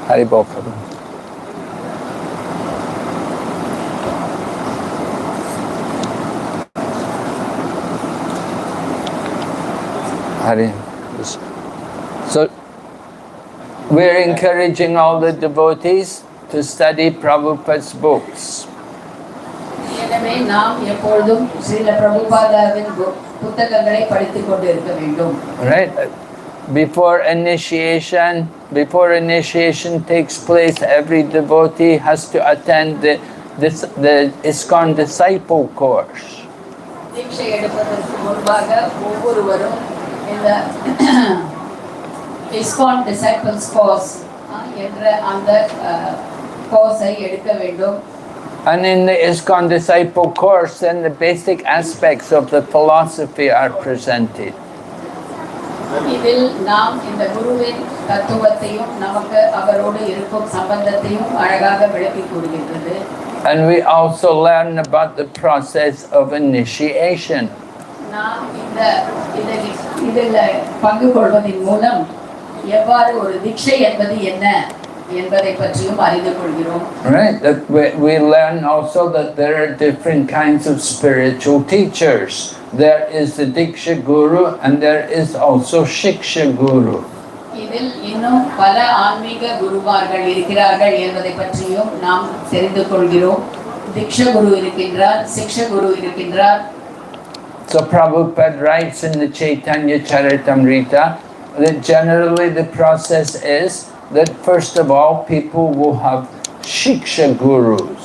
A: Haribol Prabhu. Hari. So we're encouraging all the devotees to study Prabhupada's books.
B: எனவே நாம் எப்பொழுதும் ஸ்ரீல பிரபுபாதாவின் புத்தகங்களை படித்துக் கொண்டு இருக்க வேண்டும்.
A: Right? Before initiation takes place, every devotee has to attend the ISKCON disciple course.
B: தீட்சை எடுப்பதற்கு முன்பாக ஒவ்வொருவரும் இந்த ISKCON disciples course என்ற அந்த கோர்ஸை எடுக்க வேண்டும்.
A: And in the ISKCON disciple course, then the basic aspects of the philosophy are presented.
B: இதில் நாம் இந்த குருவின் தத்துவத்தையும் நமக்கு அவரோடு இருக்கும் சம்பந்தத்தையும் அழகாக விளக்கி கூறுகின்றது.
A: And we also learn about the process of initiation.
B: நாம் இதில் பங்கு கொள்வதன் மூலம் எவ்வாறு ஒரு தீட்சை என்பது என்ன என்பதை பற்றியும் அறிந்து கொள்கிறோம்.
A: Right, that we learn also that there are different kinds of spiritual teachers. There is the Diksha Guru and there is also Shiksha Guru.
B: இதில் இன்னும் பல ஆன்மீக குருமார்கள் இருக்கிறார்கள் என்பதை பற்றியும் நாம் தெரிந்து கொள்கிறோம். Diksha Guru இருக்கின்றார், Shiksha Guru இருக்கின்றார்.
A: So Prabhupada writes in the Chaitanya Charitamrita that generally the process is that first of all people will have Shiksha Gurus.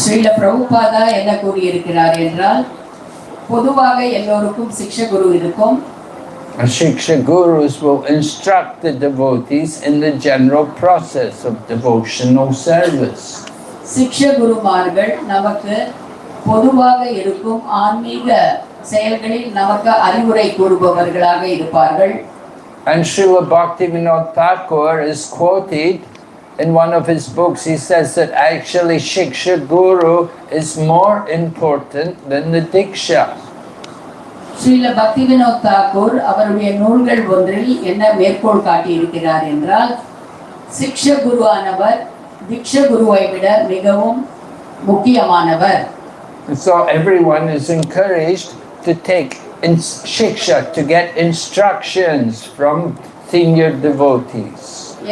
B: Srila Prabhupada என்ன கூறியிருக்கிறார் என்றால், பொதுவாக எல்லோருக்கும் சிக்ஷா குரு இருக்கும்.
A: Shiksha Gurus will instruct the devotees in the general process of devotional service.
B: சிக்ஷா குருமார்கள் நமக்கு பொதுவாக இருக்கும் ஆன்மீக செயல்களில் நமக்கு அறிவுரை கூறுபவர்களாக இருப்பார்கள்.
A: And Srila Bhaktivinoda Thakur is quoted in one of his books. He says that actually Shiksha Guru is more important than the Diksha.
B: Srila Bhaktivinod Thakur அவருடைய நூல்கள் ஒன்றில் என்ன மேற்கோள் காட்டி இருக்கிறார் என்றால், சிக்ஷா குருவானவர் திக்ஷா குருவை விட மிகவும் முக்கியமானவர்.
A: So everyone is encouraged to take Shiksha, to get instructions from senior devotees.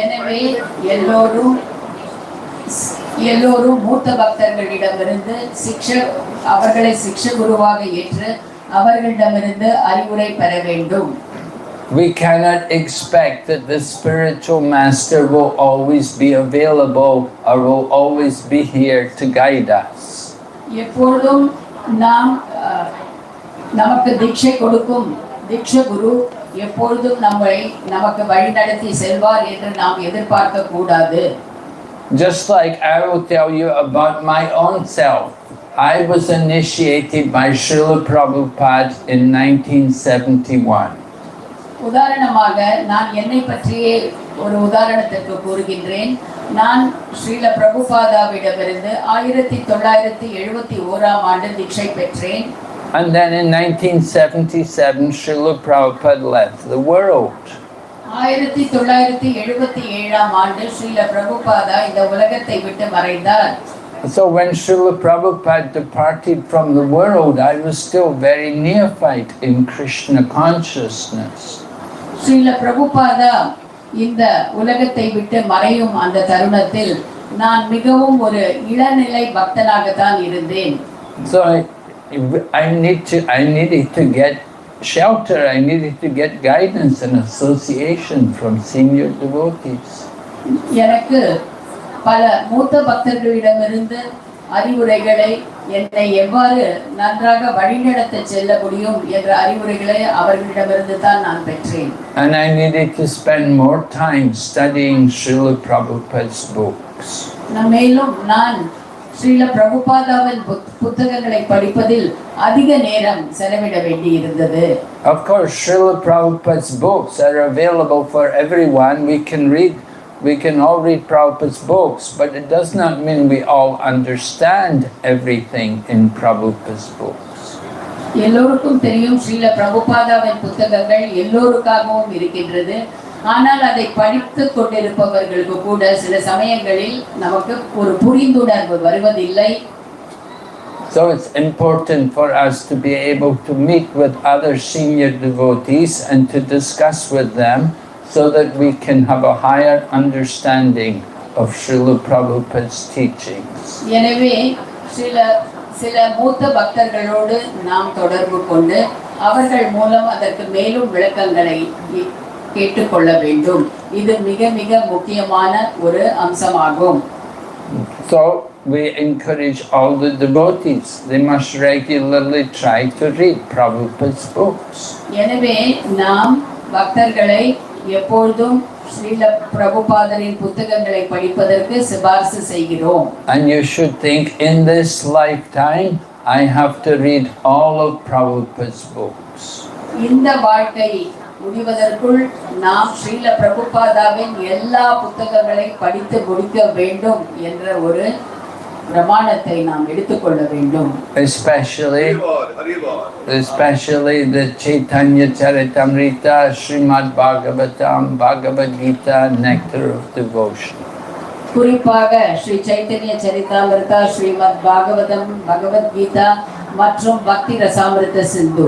B: எனவே எல்லோரும் மூத்த பக்தர்களிடமிருந்து அவர்களை சிக்ஷா குருவாக ஏற்று அவர்களிடமிருந்து அறிவுரை பெற வேண்டும்.
A: We cannot expect that the spiritual master will always be available or will always be here to guide us.
B: எப்பொழுதும் நமக்கு தீட்சை கொடுக்கும் தீட்சா குரு எப்பொழுதும் நமக்கு வழிநடத்தி செல்வார் என்று நாம் எதிர்பார்க்க கூடாது.
A: Just like I will tell you about my own self. I was initiated by Srila Prabhupada in 1971.
B: உதாரணமாக நான் என்னை பற்றியே ஒரு உதாரணத்திற்கு கூறுகின்றேன். நான் ஸ்ரீல பிரபுபாதாவிடமிருந்து 1971ஆம் ஆண்டு தீட்சை பெற்றேன்.
A: And then in 1977, Srila Prabhupada left the world.
B: 1977ஆம் ஆண்டு ஸ்ரீல பிரபுபாதா இந்த உலகத்தை விட்டு மறைந்தார்.
A: So when Srila Prabhupada departed from the world, I was still very neophyte in Krishna consciousness.
B: Srila Prabhupada இந்த உலகத்தை விட்டு மறையும் அந்த தருணத்தில் நான் மிகவும் ஒரு இளநிலை பக்தனாக தான் இருந்தேன்.
A: So I needed to get shelter, I needed to get guidance and association from senior devotees.
B: எனக்கு பல மூத்த பக்தர்களிடமிருந்து அறிவுரைகளை, என்னை எவ்வாறு நன்றாக வழிநடத்த செல்ல முடியும் என்ற அறிவுரைகளை அவர்களிடமிருந்து தான் நான் பெற்றேன்.
A: And I needed to spend more time studying Srila Prabhupada's books. மேலும்
B: நான் ஸ்ரீல பிரபுபாதாவின் புத்தகங்களை படிப்பதில் அதிக நேரம் செலவிட வேண்டி இருந்தது.
A: Of course, Srila Prabhupada's books are available for everyone. We can all read Prabhupada's books, but it does not mean we all understand everything in Prabhupada's books.
B: எல்லோருக்கும் தெரியும் ஸ்ரீல பிரபுபாதாவின் புத்தகங்கள் எல்லோருக்காகவும் இருக்கின்றது. ஆனால் அதை படித்துக் கொண்டிருப்பவர்களுக்கு கூட சில சமயங்களில் நமக்கு ஒரு புரிந்துணர்வு வருவதில்லை.
A: So it's important for us to be able to meet with other senior devotees and to discuss with them, so that we can have a higher understanding of Srila Prabhupada's teachings.
B: எனவே சில மூத்த பக்தர்களோடு நாம் தொடர்பு கொண்டு அவர்கள் மூலம் அதற்கு மேலும் விளக்கங்களை கேட்டுக்கொள்ள வேண்டும். இது மிக மிக முக்கியமான ஒரு அம்சமாகும்.
A: So we encourage all the devotees, they must regularly try to read Prabhupada's books.
B: எனவே நாம் பக்தர்களை எப்பொழுதும் ஸ்ரீல பிரபுபாதரின் புத்தகங்களை படிப்பதற்கு சிபாரிசு செய்கிறோம்.
A: And you should think, in this lifetime I have to read all of Prabhupada's books.
B: இந்த வாழ்க்கை முடிவதற்குள் நாம் ஸ்ரீல பிரபுபாதாவின் எல்லா புத்தகங்களை படித்து முடிக்க வேண்டும் என்ற ஒரு பிரமாணத்தை நாம் எடுத்துக்கொள்ள வேண்டும்.
A: Especially the Chaitanya Charitamrita, Srimad Bhagavatam, Bhagavad Gita, Nectar of Devotion.
B: குறிப்பாக ஸ்ரீ சைத்தன்ய சரிதாமிருதா, ஸ்ரீமத் பாகவதம், பகவத் கீதா மற்றும் பக்தி ரசாமிருத சிந்து.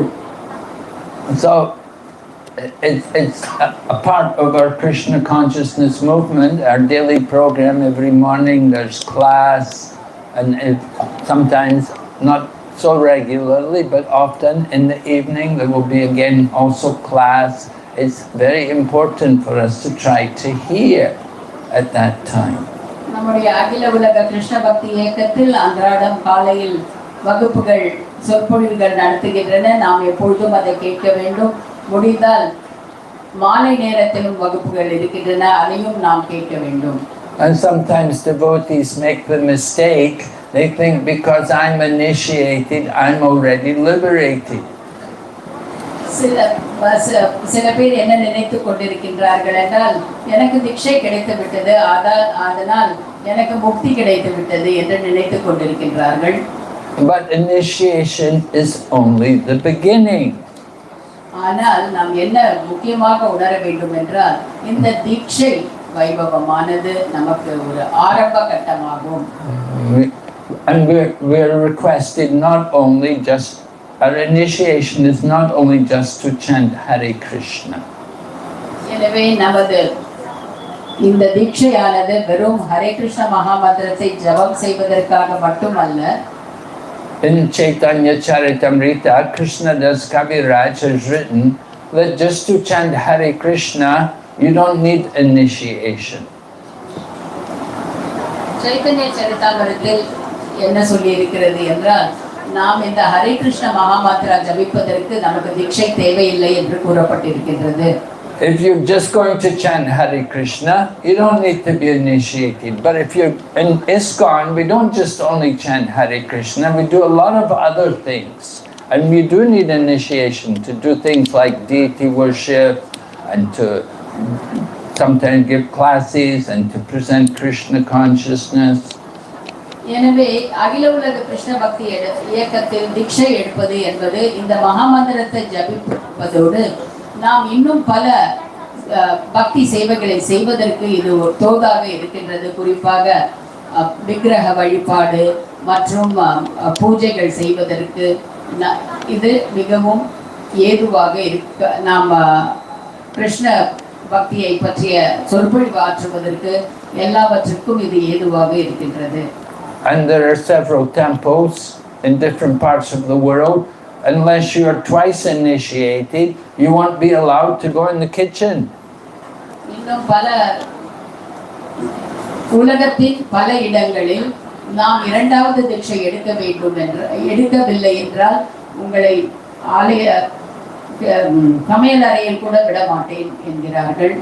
A: So it's a part of our Krishna consciousness movement, our daily program. Every morning there's class, and sometimes not so regularly, but often in the evening there will be again also class. It's very important for us to try to hear at that time.
B: நம்முடைய அகில உலக கிருஷ்ண பக்தி இயக்கத்தில் அன்றாடம் காலையில் வகுப்புகள், சொற்பொழிவுகள் நடத்துகின்றன. நாம் எப்பொழுதும் அதை கேட்க வேண்டும். முடிந்தால் மாலை நேரத்திலும் வகுப்புகள் இருக்கின்றன, அதையும் நாம் கேட்க வேண்டும்.
A: And sometimes devotees make the mistake, they think because I'm initiated, I'm already liberated.
B: சில பேர் என்ன நினைத்து கொண்டிருக்கின்றார்கள் என்றால், எனக்கு தீட்சை கிடைத்து விட்டது, அதனால் எனக்கு முக்தி கிடைத்து விட்டது என்று நினைத்து கொண்டிருக்கின்றார்கள்.
A: But initiation is only the beginning.
B: ஆனால் நாம் என்ன முக்கியமாக உணர வேண்டும் என்றால், இந்த தீட்சை வைபவமானது நமக்கு ஒரு ஆரம்ப கட்டமாகும்.
A: And we're requested not only just, our initiation is not only just to chant Hare Krishna.
B: எனவே நமது இந்த தீட்சையானது வெறும் ஹரே கிருஷ்ண மகாமந்திரத்தை ஜபம் செய்வதற்காக மட்டுமல்ல.
A: In Chaitanya Charitamrita, Krishnadas Kaviraj has written that just to chant Hare Krishna, you don't need initiation.
B: Chaitanya சரிதாமிரத்தில் என்ன சொல்லி இருக்கிறது என்றால், நாம் இந்த ஹரே கிருஷ்ண மகாமந்திரா ஜபிப்பதற்கு நமக்கு தீட்சை தேவையில்லை என்று கூறப்பட்டிருக்கின்றது.
A: If you're just going to chant Hare Krishna, you don't need to be initiated. But if you're in ISKCON, we don't just only chant Hare Krishna, we do a lot of other things. And we do need initiation to do things like deity worship, and to sometimes give classes and to present Krishna consciousness.
B: எனவே அகில உலக கிருஷ்ண பக்தி இயக்கத்தில் தீட்சை எடுப்பது என்பது இந்த மகாமந்திரத்தை ஜபிப்பதோடு நாம் இன்னும் பல பக்தி சேவைகளை செய்வதற்கு இது ஒரு தோதாக இருக்கின்றது. குறிப்பாக விக்கிரக வழிபாடு மற்றும் பூஜைகள் செய்வதற்கு இது மிகவும் ஏதுவாக இருக்க, நாம் கிருஷ்ண பக்தியை பற்றிய சொற்பொழிவு ஆற்றுவதற்கு எல்லாவற்றுக்கும் இது ஏதுவாக இருக்கின்றது.
A: And there are several temples in different parts of the world. Unless you are twice initiated, you won't be allowed to go in the kitchen.
B: இன்னும் பல உலகத்தின் பல இடங்களில் நாம் இரண்டாவது தீட்சை எடுக்க வேண்டும் எடுக்கவில்லை என்றால் உங்களை ஆலய சமையல் அறையில் கூட விட மாட்டேன் என்கிறார்கள்.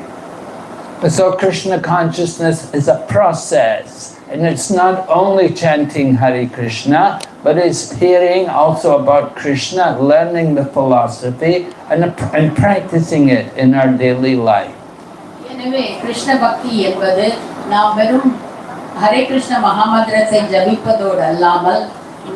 A: So Krishna consciousness is a process, and it's not only chanting Hare Krishna, but it's hearing also about Krishna, learning the philosophy and practicing it in our daily life.
B: எனவே கிருஷ்ண பக்தி என்பது நாம் வெறும் ஹரே கிருஷ்ண மகாமந்திரத்தை ஜபிப்பதோடு அல்லாமல்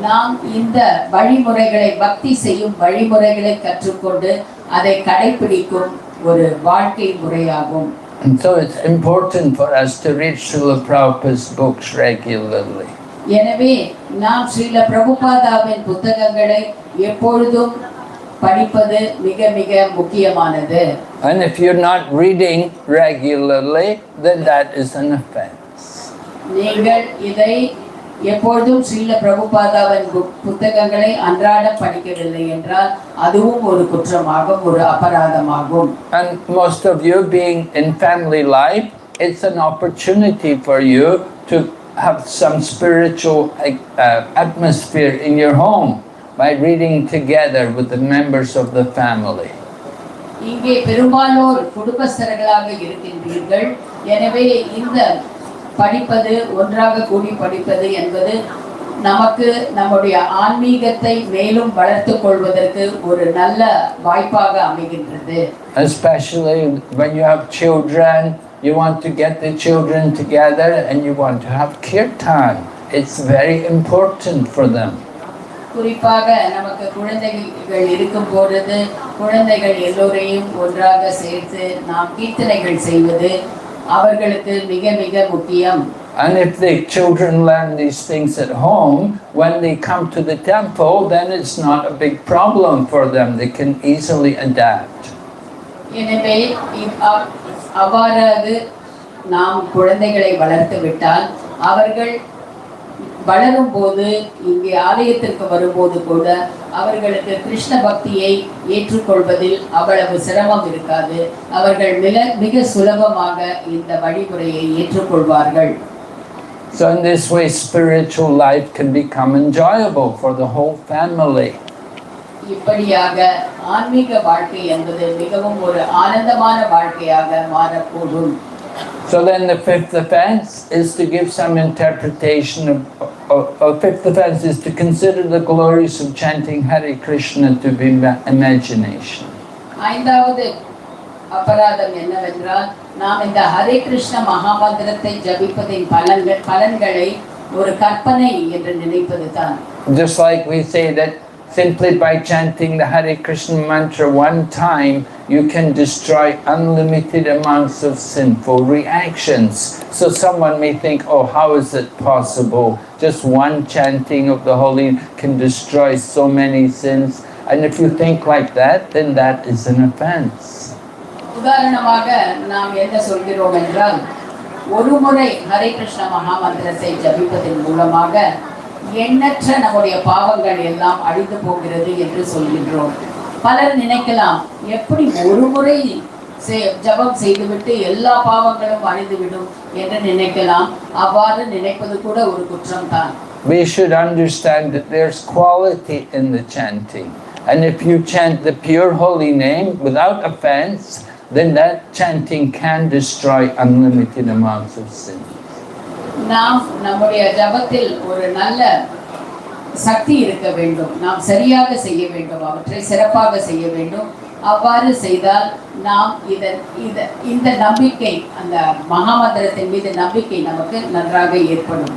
B: நாம் இந்த வழிமுறைகளை பக்தி செய்யும் வழிமுறைகளை கற்றுக்கொண்டு அதை கடைபிடிக்கும் ஒரு வாழ்க்கை முறையாகும்.
A: And so it's important for us to read Srila Prabhupada's books regularly.
B: எனவே நாம் ஸ்ரீல பிரபுபாதாவின் புத்தகங்களை எப்பொழுதும் படிப்பது மிக மிக முக்கியமானது.
A: And if you're not reading regularly, then that is an offense.
B: நீங்கள் இதை எப்பொழுதும் ஸ்ரீல பிரபுபாதாவின் புத்தகங்களை அன்றாடம் படிக்கவில்லை என்றால் அதுவும் ஒரு குற்றமாகும், ஒரு அபராதமாகும்.
A: And most of you being in family life, it's an opportunity for you to have some spiritual atmosphere in your home by reading together with the members of the family.
B: இங்கே பெரும்பாலோர் குடும்பஸ்தர்களாக இருக்கின்றீர்கள். எனவே இந்த படிப்பது, ஒன்றாக கூடி படிப்பது என்பது நமக்கு நம்முடைய ஆன்மீகத்தை மேலும் வளர்த்துக் கொள்வதற்கு ஒரு நல்ல வாய்ப்பாக அமைகின்றது.
A: Especially when you have children, you want to get the children together and you want to have kirtan. It's very important for them.
B: குறிப்பாக நமக்கு குழந்தைகள் இருக்கும் பொழுது குழந்தைகள் எல்லோரையும் ஒன்றாக சேர்த்து நாம் கீர்த்தனைகள் செய்வது அவர்களுக்கு மிக மிக முக்கியம்.
A: And if the children learn these things at home, when they come to the temple, then it's not a big problem for them. They can easily adapt.
B: எனவே அவ்வாறு நாம் குழந்தைகளை வளர்த்து விட்டால் அவர்கள் வளரும் போது இங்கே ஆலயத்திற்கு வரும்போது கூட அவர்களுக்கு கிருஷ்ண பக்தியை ஏற்றுக்கொள்வதில் அவ்வளவு சிரமம் இருக்காது. அவர்கள் மிக சுலபமாக இந்த வழிமுறையை ஏற்றுக்கொள்வார்கள்.
A: So in this way, spiritual life can become enjoyable for the whole family.
B: இப்படியாக ஆன்மீக வாழ்க்கை என்பது மிகவும் ஒரு ஆனந்தமான வாழ்க்கையாக மாறக்கூடும்.
A: So then the fifth offense is to give some interpretation of fifth offense is to consider the glories of chanting Hare Krishna to be imagination.
B: ஐந்தாவது அபராதம் என்னவென்றால் நாம் இந்த ஹரே கிருஷ்ண மகாமந்திரத்தை ஜபிப்பதின் பலன்களை ஒரு கற்பனை என்று நினைப்பதுதான்.
A: Just like we say that simply by chanting the Hare Krishna mantra one time, you can destroy unlimited amounts of sinful reactions. So someone may think, oh, how is it possible? Just one chanting of the holy can destroy so many sins. And if you think like that, then that is an offense.
B: உதாரணமாக நாம் என்ன சொல்கிறோம் என்றால் ஒரு முறை ஹரே கிருஷ்ண மகாமந்திரத்தை ஜபிப்பதன் மூலமாக எண்ணற்ற நம்முடைய பாவங்கள் எல்லாம் அழிந்து போகிறது என்று சொல்கின்றோம். பலர் நினைக்கலாம், எப்படி ஒரு முறை ஜபம் செய்துவிட்டு எல்லா பாவங்களும் அழிந்துவிடும் என்று நினைக்கலாம். அவ்வாறு நினைப்பது கூட ஒரு குற்றம் தான்.
A: We should understand that there's quality in the chanting. And if you chant the pure holy name without offense, then that chanting can destroy unlimited amounts of sin.
B: நாம் நம்முடைய ஜபத்தில் ஒரு நல்ல சக்தி இருக்க வேண்டும். நாம் சரியாக செய்ய வேண்டும், அவற்றை சிறப்பாக செய்ய வேண்டும். அவ்வாறு செய்தால் நாம் இந்த நம்பிக்கை அந்த மகாமந்திரத்தின் மீது நம்பிக்கை நமக்கு நன்றாக ஏற்படும்.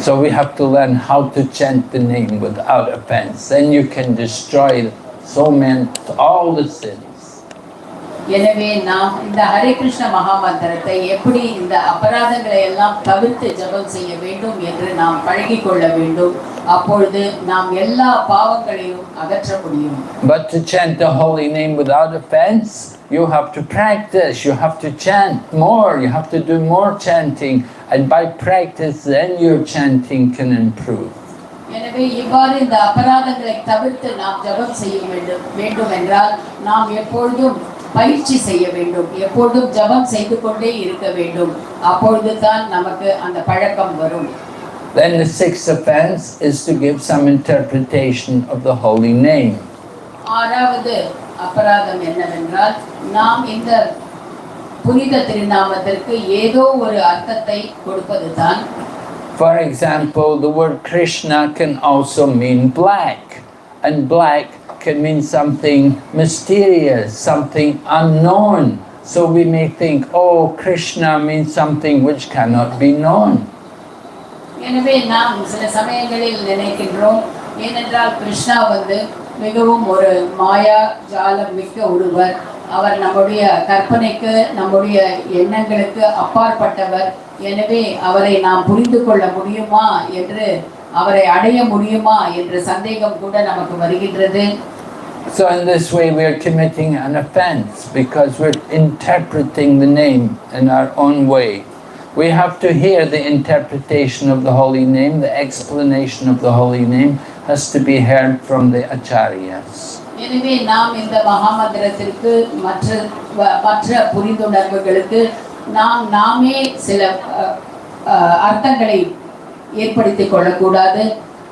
A: So we have to learn how to chant the name without offense. Then you can destroy all the sins.
B: எனவே நாம் இந்த ஹரே கிருஷ்ண மகாமந்திரத்தை எப்படி இந்த அபராதங்களை எல்லாம் தவிர்த்து ஜெபம் செய்ய வேண்டும் என்று நாம் பழகிக் கொள்ள வேண்டும். அப்பொழுது நாம் எல்லா பாவங்களையும் அகற்ற முடியும்.
A: But to chant the holy name without offense, you have to practice, you have to chant more, you have to do more chanting, and by practice then your chanting can improve.
B: எனவே இவ்வாறு இந்த அபராதங்களை தவிர்த்து நாம் ஜெபம் செய்ய வேண்டும் என்றால் நாம் எப்பொழுதும் பயிற்சி செய்ய வேண்டும், எப்பொழுதும் ஜெபம் செய்து கொண்டே இருக்க வேண்டும். அப்பொழுது தான் நமக்கு அந்த பழக்கம் வரும்.
A: Then the sixth offense is to give some interpretation of the holy name.
B: ஆறாவது அபராதம் என்னவென்றால் நாம் இந்த புனித திருநாமத்திற்கு ஏதோ ஒரு அர்த்தத்தை கொடுப்பதுதான்.
A: For example, the word Krishna can also mean black, and black can mean something mysterious, something unknown. So we may think, oh, Krishna means something which cannot be known.
B: எனவே நாம் சில சமயங்களில் நினைக்கின்றோம், ஏனென்றால் கிருஷ்ணா மிகவும் ஒரு மாயா ஜாலம் மிக்க ஒருவர். அவர் நம்முடைய கற்பனைக்கு நம்முடைய எண்ணங்களுக்கு அப்பாற்பட்டவர். எனவே அவரை நாம் புரிந்து கொள்ள முடியுமா என்று, அவரை அடைய முடியுமா என்ற சந்தேகம் கூட நமக்கு வருகின்றது.
A: So in this way we are committing an offense because we're interpreting the name in our own way. We have to hear the interpretation of the holy name. The explanation of the holy name has to be heard from the acharyas.
B: எனவே நாம் இந்த மகாமந்திரத்திற்கு மற்ற புரிந்துணர்வுகளுக்கு நாமே சில அர்த்தங்களை ஏற்படுத்திக் கொள்ளக்கூடாது.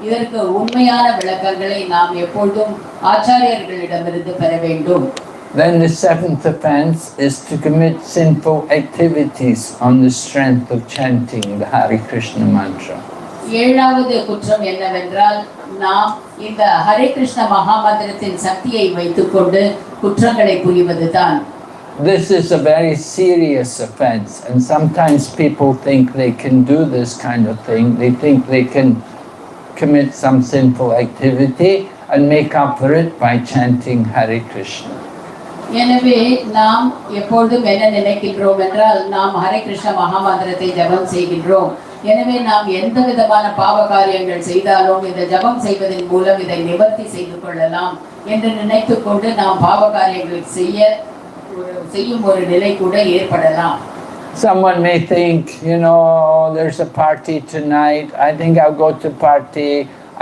B: இதற்கு உண்மையான விளக்கங்களை நாம் எப்பொழுதும் ஆச்சாரியர்களிடமிருந்து பெற வேண்டும்.
A: Then the seventh offense is to commit sinful activities on the strength of chanting the Hare Krishna mantra.
B: ஏழாவது குற்றம் என்னவென்றால் நாம் இந்த ஹரே கிருஷ்ண மகாமந்திரத்தின் சக்தியை வைத்துக்கொண்டு குற்றங்களை புரிவதுதான்.
A: This is a very serious offense, and sometimes people think they can do this kind of thing. They think they can commit some sinful activity and make up for it by chanting Hare Krishna.
B: எனவே நாம் எப்பொழுதும் என்ன நினைக்கின்றோம் என்றால், நாம் ஹரே கிருஷ்ண மகாமந்திரத்தை ஜெபம் செய்கின்றோம், எனவே நாம் எந்த விதமான பாவ காரியங்கள் செய்தாலும் இந்த ஜெபம் செய்வதன் மூலம் இதை நிவர்த்தி செய்து கொள்ளலாம் என்று நினைத்துக் கொண்டு நாம் பாவ காரியங்களை செய்யும் ஒரு நிலை கூட ஏற்படலாம்.
A: Someone may think, there's a party tonight, I think I'll go to party,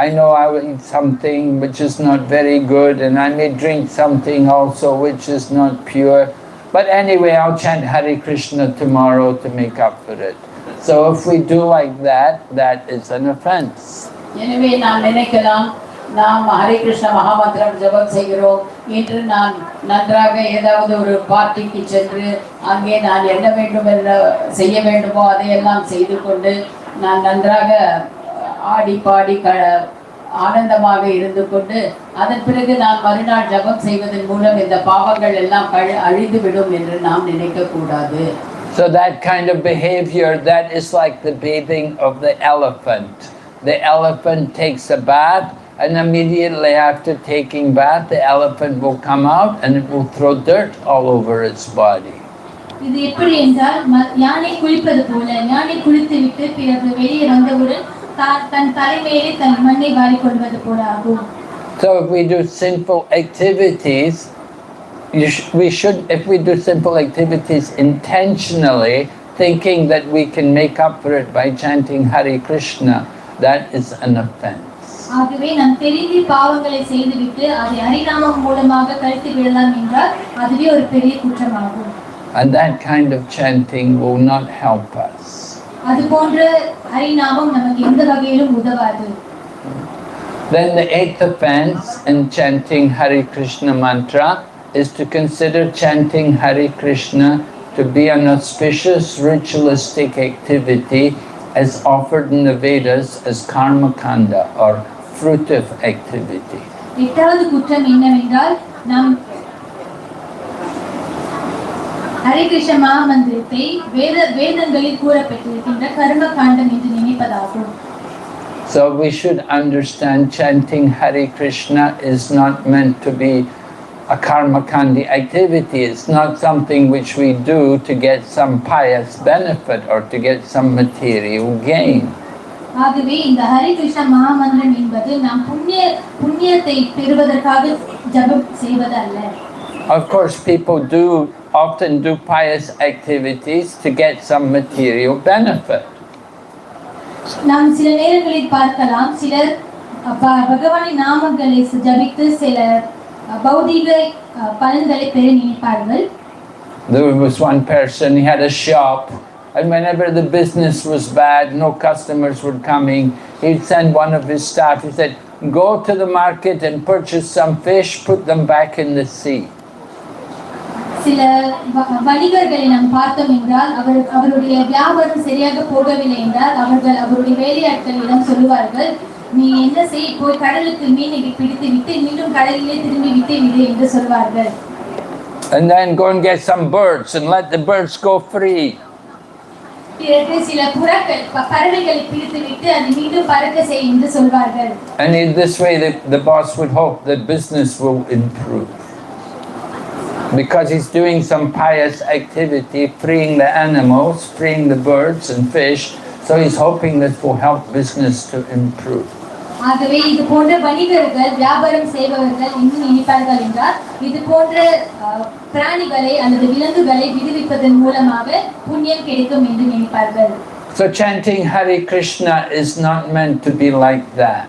A: I know I will eat something which is not very good, and I may drink something also which is not pure, but anyway I'll chant Hare Krishna tomorrow to make up for it. So if we do like that, that is an offense.
B: எனவே நாம் நினைக்கலாம், நாம் ஹரே கிருஷ்ண மகாமந்திரம் ஜெபம் செய்கிறோம், இன்று நான் நன்றாக ஏதாவது ஒரு பார்ட்டிக்கு சென்று அங்கே நான் என்ன வேண்டும் செய்ய வேண்டுமோ அதையெல்லாம் செய்து கொண்டு நான் நன்றாக ஆடி பாடி ஆனந்தமாக இருந்து கொண்டு அதன் பிறகு நான் மறுநாள் ஜெபம் செய்வதன் மூலம் இந்த பாவங்கள் எல்லாம் அழிந்துவிடும் என்று நாம் நினைக்கக்கூடாது.
A: So that kind of behavior, that is like the bathing of the elephant. The elephant takes a bath, and immediately after taking bath, the elephant will come out and it will throw dirt all over its body.
C: இது எப்படி என்றால், யானை குளிப்பது போல யானை குளித்துவிட்டு பிறகு வெளியே வந்தவுடன் தன் தலைமையிலே தன் மண்ணை வாரிக்கொள்வது போல ஆகும்.
A: So if we do sinful activities, if we do simple activities intentionally, thinking that we can make up for it by chanting Hare Krishna, that is an offense.
C: ஆகவே நாம் தெரிந்து பாவங்களை செய்துவிட்டு அதை ஹரிநாமம் மூலமாக கழித்து விடலாம் என்றால் அதுவே ஒரு பெரிய குற்றமாகும்.
A: And that kind of chanting will not help us.
C: அது போன்ற ஹரிநாமம் நமக்கு எந்த வகையிலும் உதவாது.
A: Then the eighth offense in chanting Hare Krishna mantra is to consider chanting Hare Krishna to be an auspicious ritualistic activity as offered in the Vedas as karma kanda or fruitive activity.
C: எட்டாவது குற்றம் என்னவென்றால், நாம் ஹரே கிருஷ்ண மகாமந்திரத்தை வேதங்களில் கூறப்பட்டிருக்கின்ற கர்ம காண்டம் என்று நினைப்பதாகும்.
A: So we should understand chanting Hare Krishna is not meant to be a karmakandi activity. It's not something which we do to get some pious benefit or to get some material gain.
C: ஆகவே இந்த ஹரே கிருஷ்ண மகாமந்திரம் என்பது நாம் புண்ணியத்தை பெறுவதற்காக ஜபம் செய்வதல்ல.
A: Of course, people often do pious activities to get some material benefit.
C: நாம் சில நேரங்களில் பார்க்கலாம் சிலர் பகவானின் நாமங்களை ஜபித்து சில பௌதீக பலன்களை பெற நினைப்பார்கள்.
A: There was one person, he had a shop, and whenever the business was bad, no customers were coming, he'd send one of his staff, he said, go to the market and purchase some fish, put them back in the sea.
C: சில வணிகர்களை நாம் பார்த்தோம் என்றால் அவருடைய வியாபாரம் சரியாக போகவில்லை என்றால் அவருடைய வேலையாட்களிடம் சொல்லுவார்கள், நீ என்ன செய், போய் கடலுக்கு மீனை பிடித்து விட்டு மீண்டும் கடலிலே திரும்பி விட்டு விடு என்று சொல்வார்கள்.
A: And then go and get some birds and let the birds go free.
C: பிறகு சில பறவைகளை பிடித்து விட்டு அது மீண்டும் பறக்க செய் என்று சொல்வார்கள்.
A: And in this way the boss would hope that business will improve. Because he's doing some pious activity, freeing the animals, freeing the birds and fish, so he's hoping this will help business to improve.
C: ஆகவே இது போன்ற வணிகர்கள் வியாபாரம் செய்பவர்கள் என்ன நினைப்பார்கள் என்றால் இது போன்ற பிராணிகளை அல்லது விலங்குகளை விடுவிப்பதன் மூலமாக புண்ணியம் கிடைக்கும் என்று நினைப்பார்கள்.
A: So chanting Hare Krishna is not meant to be like that.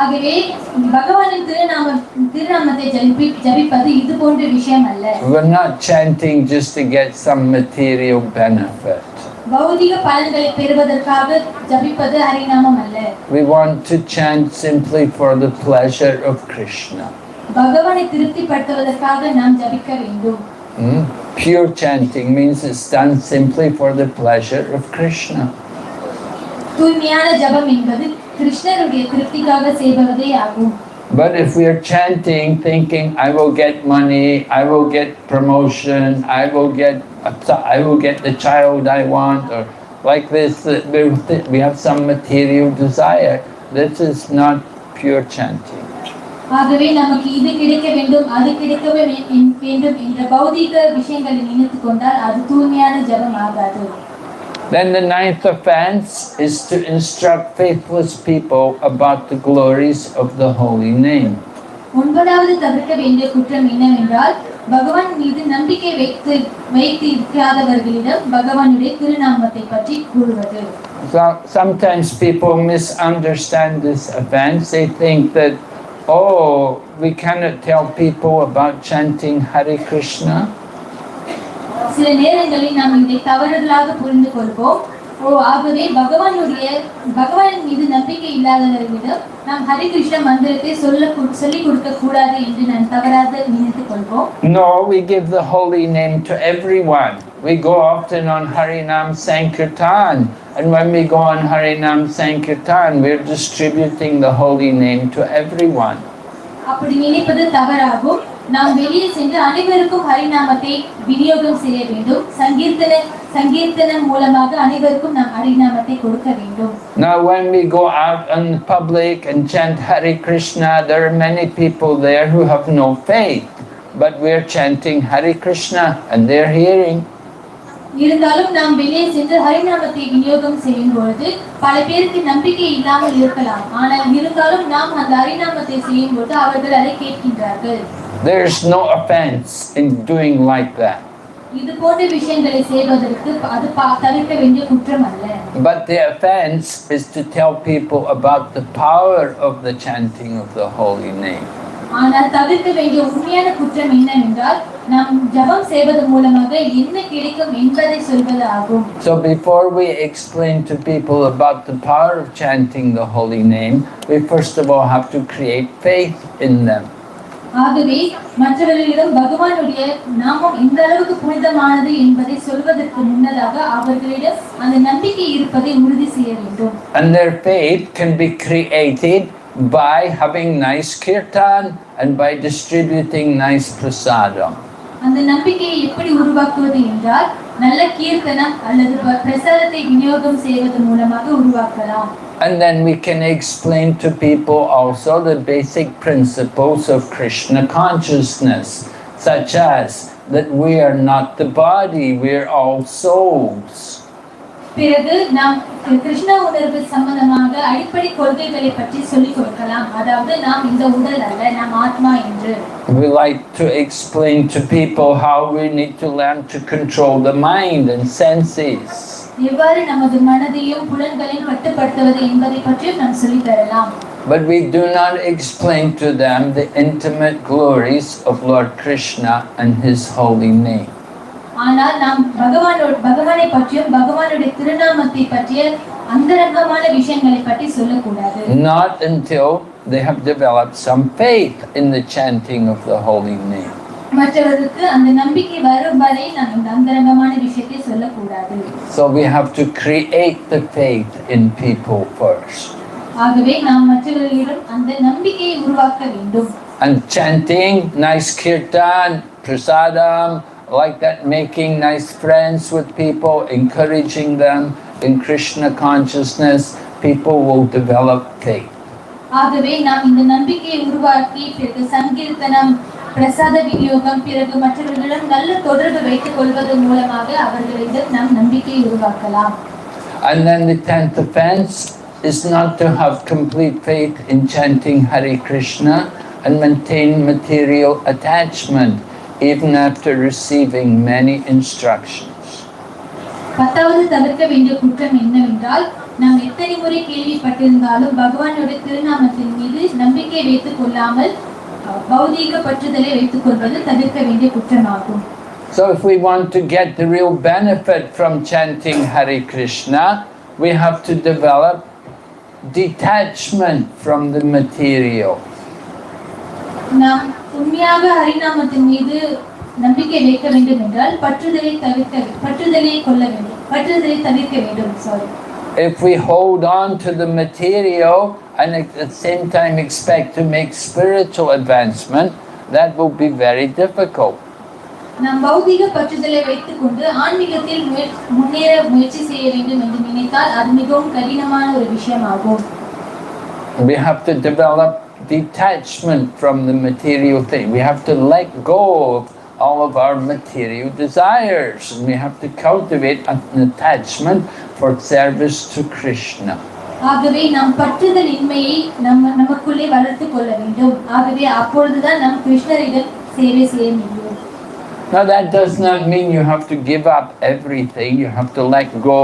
C: ஆகவே பகவானின் திருநாமத்தை ஜபிப்பது இது போன்ற விஷயம் அல்ல.
A: We're not chanting just to get some material benefit.
C: பௌதிக பலன்களை பெறுவதற்காக ஜபிப்பது ஹரிநாமம் அல்ல.
A: We want to chant simply for the pleasure of Krishna.
C: பகவானை திருப்திப்படுத்துவதற்காக நாம் ஜபிக்க வேண்டும்.
A: Pure chanting means it's done simply for the pleasure of Krishna.
C: தூய்மையான ஜபம் என்பது கிருஷ்ணருடைய திருப்திக்காக செய்வதே ஆகும்.
A: But if we are chanting thinking I will get money, I will get promotion, I will get the child I want, or like this, we have some material desire, this is not pure chanting.
C: ஆகவே நமக்கு இது கிடைக்க வேண்டும் அது கிடைக்கவே வேண்டும் என்ற பௌதிக விஷயங்களை நினைத்துக் கொண்டால் அது தூய்மையான ஜபம் ஆகாது.
A: Then the ninth offense is to instruct faithless people about the glories of the holy name.
C: ஒன்பதாவது தவிர்க்க வேண்டிய குற்றம் என்னவென்றால் பகவான் மீது நம்பிக்கை வைத்து இருக்கிறாதவர்களிடம் பகவானுடைய திருநாமத்தை பற்றி கூறுவது.
A: Sometimes people misunderstand this offense. They think that, oh, we cannot tell people about chanting Hare Krishna.
C: சில நேரங்களில் நாம் இதை தவறுதலாக புரிந்து கொள்வோம். ஆகவே பகவான் மீது நம்பிக்கை இல்லாதவர்களிடம் நாம் ஹரே கிருஷ்ண மந்திரத்தை சொல்லிக் கொடுக்க கூடாது என்று நான் தவறாக நினைத்துக் கொள்வோம்.
A: No, we give the holy name to everyone. We go often on Harinam Sankirtan, and when we go on Harinam Sankirtan, we're distributing the holy name to everyone.
C: அப்படி நினைப்பது தவறாகும். நாம் வெளியே சென்று அனைவருக்கும் ஹரிநாமத்தை விநியோகம் செய்ய வேண்டும். சங்கீர்த்தனம் மூலமாக அனைவருக்கும் நாம் ஹரிநாமத்தை கொடுக்க வேண்டும்.
A: Now when we go out in public and chant Hare Krishna, there are many people there who have no faith, but we're chanting Hare Krishna and they're hearing.
C: இருந்தாலும் நாம் வெளியே சென்று ஹரிநாமத்தை விநியோகம் செய்யும் பொழுது பல பேருக்கு நம்பிக்கை இல்லாமல் இருக்கலாம். ஆனால் இருந்தாலும் நாம் அந்த ஹரிநாமத்தை செய்யும் பொழுது அவர்கள் அதை கேட்கின்றார்கள்.
A: There's no offense in doing like that.
C: இது போன்ற விஷயங்களை செய்வதற்கு அது தவிர்க்க வேண்டிய குற்றம் அல்ல.
A: But the offense is to tell people about the power of the chanting of the holy name.
C: ஆனால் தவிர்க்க வேண்டிய உண்மையான குற்றம் என்னவென்றால் நாம் ஜபம் செய்வதன் மூலமாக என்ன கிடைக்கும் என்பதை சொல்வது ஆகும்.
A: So before we explain to people about the power of chanting the holy name, we first of all have to create faith in them.
C: ஆகவே மற்றவர்களிடம் பகவானுடைய நாமம் எந்த அளவுக்கு புனிதமானது என்பதை சொல்வதற்கு முன்னதாக அவர்களிடம் அந்த நம்பிக்கை இருப்பதை உறுதி செய்ய வேண்டும்.
A: And their faith can be created by having nice kirtan and by distributing nice prasadam.
C: அந்த நம்பிக்கையை எப்படி உருவாக்குவது என்றால் நல்ல கீர்த்தனம் அல்லது பிரசாதத்தை விநியோகம் செய்வது மூலமாக உருவாக்கலாம்.
A: And then we can explain to people also the basic principles of Krishna consciousness, such as that we are not the body, we are all souls.
C: பிறகு நாம் கிருஷ்ண உணர்வு சம்பந்தமாக அடிப்படை கொள்கைகளை பற்றி சொல்லிக் கொடுக்கலாம். அதாவது நாம் இந்த உடல் அல்ல, நாம் ஆத்மா என்று.
A: We like to explain to people how we need to learn to control the mind and senses.
C: எவ்வாறு நமது மனதையும் புலன்களையும் கட்டுப்படுத்துவது என்பதை பற்றியும் நாம் சொல்லித் தரலாம்.
A: But we do not explain to them the intimate glories of Lord Krishna and His holy name.
C: ஆனால் நாம் பகவானை பற்றியும் பகவானுடைய திருநாமத்தை பற்றிய அந்தரங்கமான விஷயங்களை பற்றி சொல்லக்கூடாது.
A: Not until they have developed some faith in the chanting of the holy name.
C: மற்றவர்களுக்கு அந்த நம்பிக்கை வரும் வரை நாம் இந்த அந்தரங்கமான விஷயத்தை சொல்லக்கூடாது.
A: So we have to create the faith in people first.
C: ஆகவே நாம் மற்றவர்களிடம் அந்த நம்பிக்கையை உருவாக்க வேண்டும்.
A: And chanting, nice kirtan, prasadam, like that, making nice friends with people, encouraging them in Krishna consciousness, people will develop faith.
C: ஆகவே நாம் இந்த நம்பிக்கையை உருவாக்கி பிறகு சங்கீர்த்தனம் பிரசாத விநியோகம் பிறகு மற்றவர்களிடம் நல்ல தொடர்பு வைத்துக் கொள்வது மூலமாக அவர்களிடம் நாம் நம்பிக்கையை உருவாக்கலாம்.
A: And then the 10th offense is not to have complete faith in chanting Hare Krishna and maintain material attachment even after receiving many instructions.
C: 10வது தவிர்க்க வேண்டிய குற்றம் என்னவென்றால் நாம் எத்தனை முறை கேள்விப்பட்டிருந்தாலும் பகவானுடைய திருநாமத்தின் மீது நம்பிக்கை வைத்துக் கொள்ளாமல் பௌதீக பற்றுதலை வைத்துக் கொள்வது தவிர்க்க வேண்டிய குற்றமாகும்.
A: So if we want to get the real benefit from chanting Hare Krishna, we have to develop detachment from the material.
C: நாம் உண்மையாக ஹரிநாமத்தின் மீது நம்பிக்கை வைக்க வேண்டும் என்றால் பற்றுதலை தவிர்க்க வேண்டும்.
A: If we hold on to the material and at the same time expect to make spiritual advancement, that will be very difficult.
C: நாம் பௌதீக பற்றுதலை வைத்துக் கொண்டு ஆன்மீகத்தில் முன்னேற முயற்சி செய்ய வேண்டும் என்று நினைத்தால் அது மிகவும் கடினமான ஒரு விஷயமாகும்.
A: We have to develop detachment from the material thing. We have to let go of all of our material desires. And we have to cultivate an attachment for service to Krishna.
C: ஆகவே நாம் பற்றுதல் இன்மையை நமக்குள்ளே வளர்த்துக் கொள்ள வேண்டும். ஆகவே அப்பொழுதுதான் நாம் கிருஷ்ணரிடம் சேவை செய்ய முடியும்.
A: Now that does not mean you have to give up everything. You have to let go.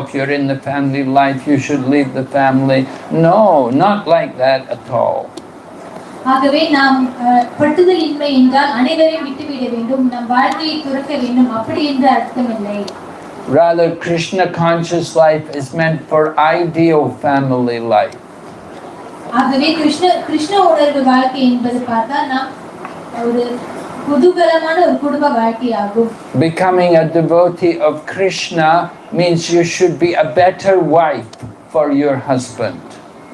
A: If you're in the family life, you should leave the family. No, not like that at all.
C: ஆகவே நாம் பற்றுதல் இன்மை என்றால் அனைவரையும் விட்டுவிட வேண்டும், நம் வாழ்க்கையை துறக்க வேண்டும், அப்படி என்று அர்த்தமில்லை.
A: Rather, Krishna conscious life is meant for ideal family life.
C: ஆகவே கிருஷ்ண உணர்வு வாழ்க்கை என்பது பார்த்தா நாம் ஒரு குதூகலமான ஒரு குடும்ப வாழ்க்கையாகும்.
A: Becoming a devotee of Krishna means you should be a better wife for your husband.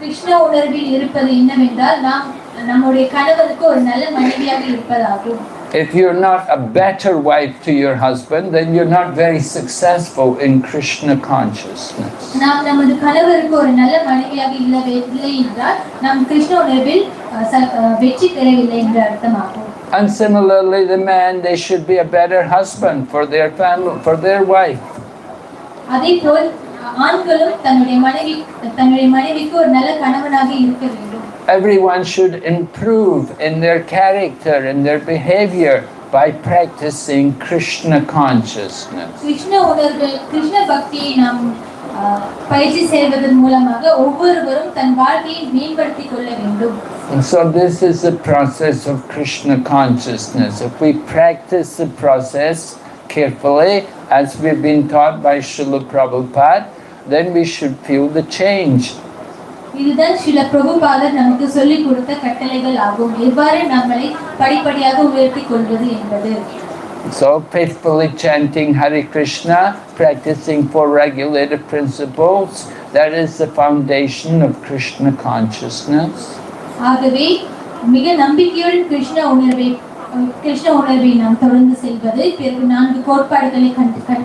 C: Krishna உணர்வில் இருப்பது என்னவென்றால் நாம் நம்முடைய கணவருக்கு ஒரு நல்ல மனைவியாக இருப்பதாகும்.
A: If you're not a better wife to your husband, then you're not very successful in Krishna consciousness.
C: நாம் நமது கணவருக்கு ஒரு நல்ல மனைவியாக இல்லை என்றால் நாம் கிருஷ்ண உணர்வில் வெற்றி பெறவில்லை என்று அர்த்தமாகும்.
A: And similarly, the man, they should be a better husband for their family, for their wife.
C: அதேபோல் ஆண்களும் தன்னுடைய மனைவிக்கு ஒரு நல்ல கணவனாக இருக்க வேண்டும்.
A: Everyone should improve in their character and their behavior by practicing Krishna consciousness.
C: Krishna பக்தியை நாம் பயிற்சி செய்வதன் மூலமாக ஒவ்வொருவரும் தன் வாழ்க்கையை மேம்படுத்திக் கொள்ள வேண்டும்.
A: And so this is the process of Krishna consciousness. If we practice the process carefully, as we've been taught by Srila Prabhupada, then we should feel the change.
C: இதுதான் ஸ்ரீல பிரபுபாதர் நமக்கு சொல்லிக் கொடுத்த கட்டளைகள் ஆகும், எவ்வாறு நம்மை படிப்படியாக உயர்த்திக் கொள்வது என்பது.
A: So faithfully chanting Hare Krishna, practicing 4 regulative principles, that is the foundation of Krishna consciousness.
C: ஆகவே மிக நம்பிக்கையுடன் கிருஷ்ண உணர்வை கிருஷ்ண உணர்வை நாம் தொடர்ந்து செல்வது, பிறகு 4 கோட்பாடுகளை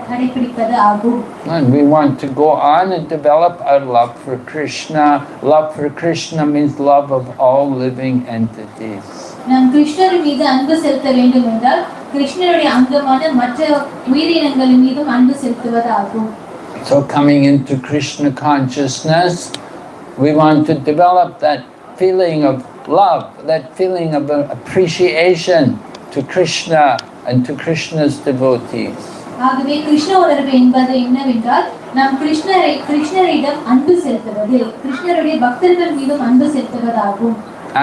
C: கடைபிடிப்பது ஆகும்.
A: And we want to go on and develop our love for Krishna. Love for Krishna means love of all living entities.
C: நாம் கிருஷ்ணர் மீது அன்பு செலுத்த வேண்டும் என்றால் கிருஷ்ணருடைய அங்கமான மற்ற உயிரினங்களின் மீதும் அன்பு செலுத்துவது ஆகும்.
A: So coming into Krishna consciousness, we want to develop that feeling of love, that feeling of appreciation to Krishna and to Krishna's devotees.
C: ஆகவே கிருஷ்ண உணர்வு என்பது என்னவென்றால் நாம் கிருஷ்ணரிடம் அன்பு செலுத்துவது, கிருஷ்ணருடைய பக்தர்கள் மீதும் அன்பு செலுத்துவதாகும்.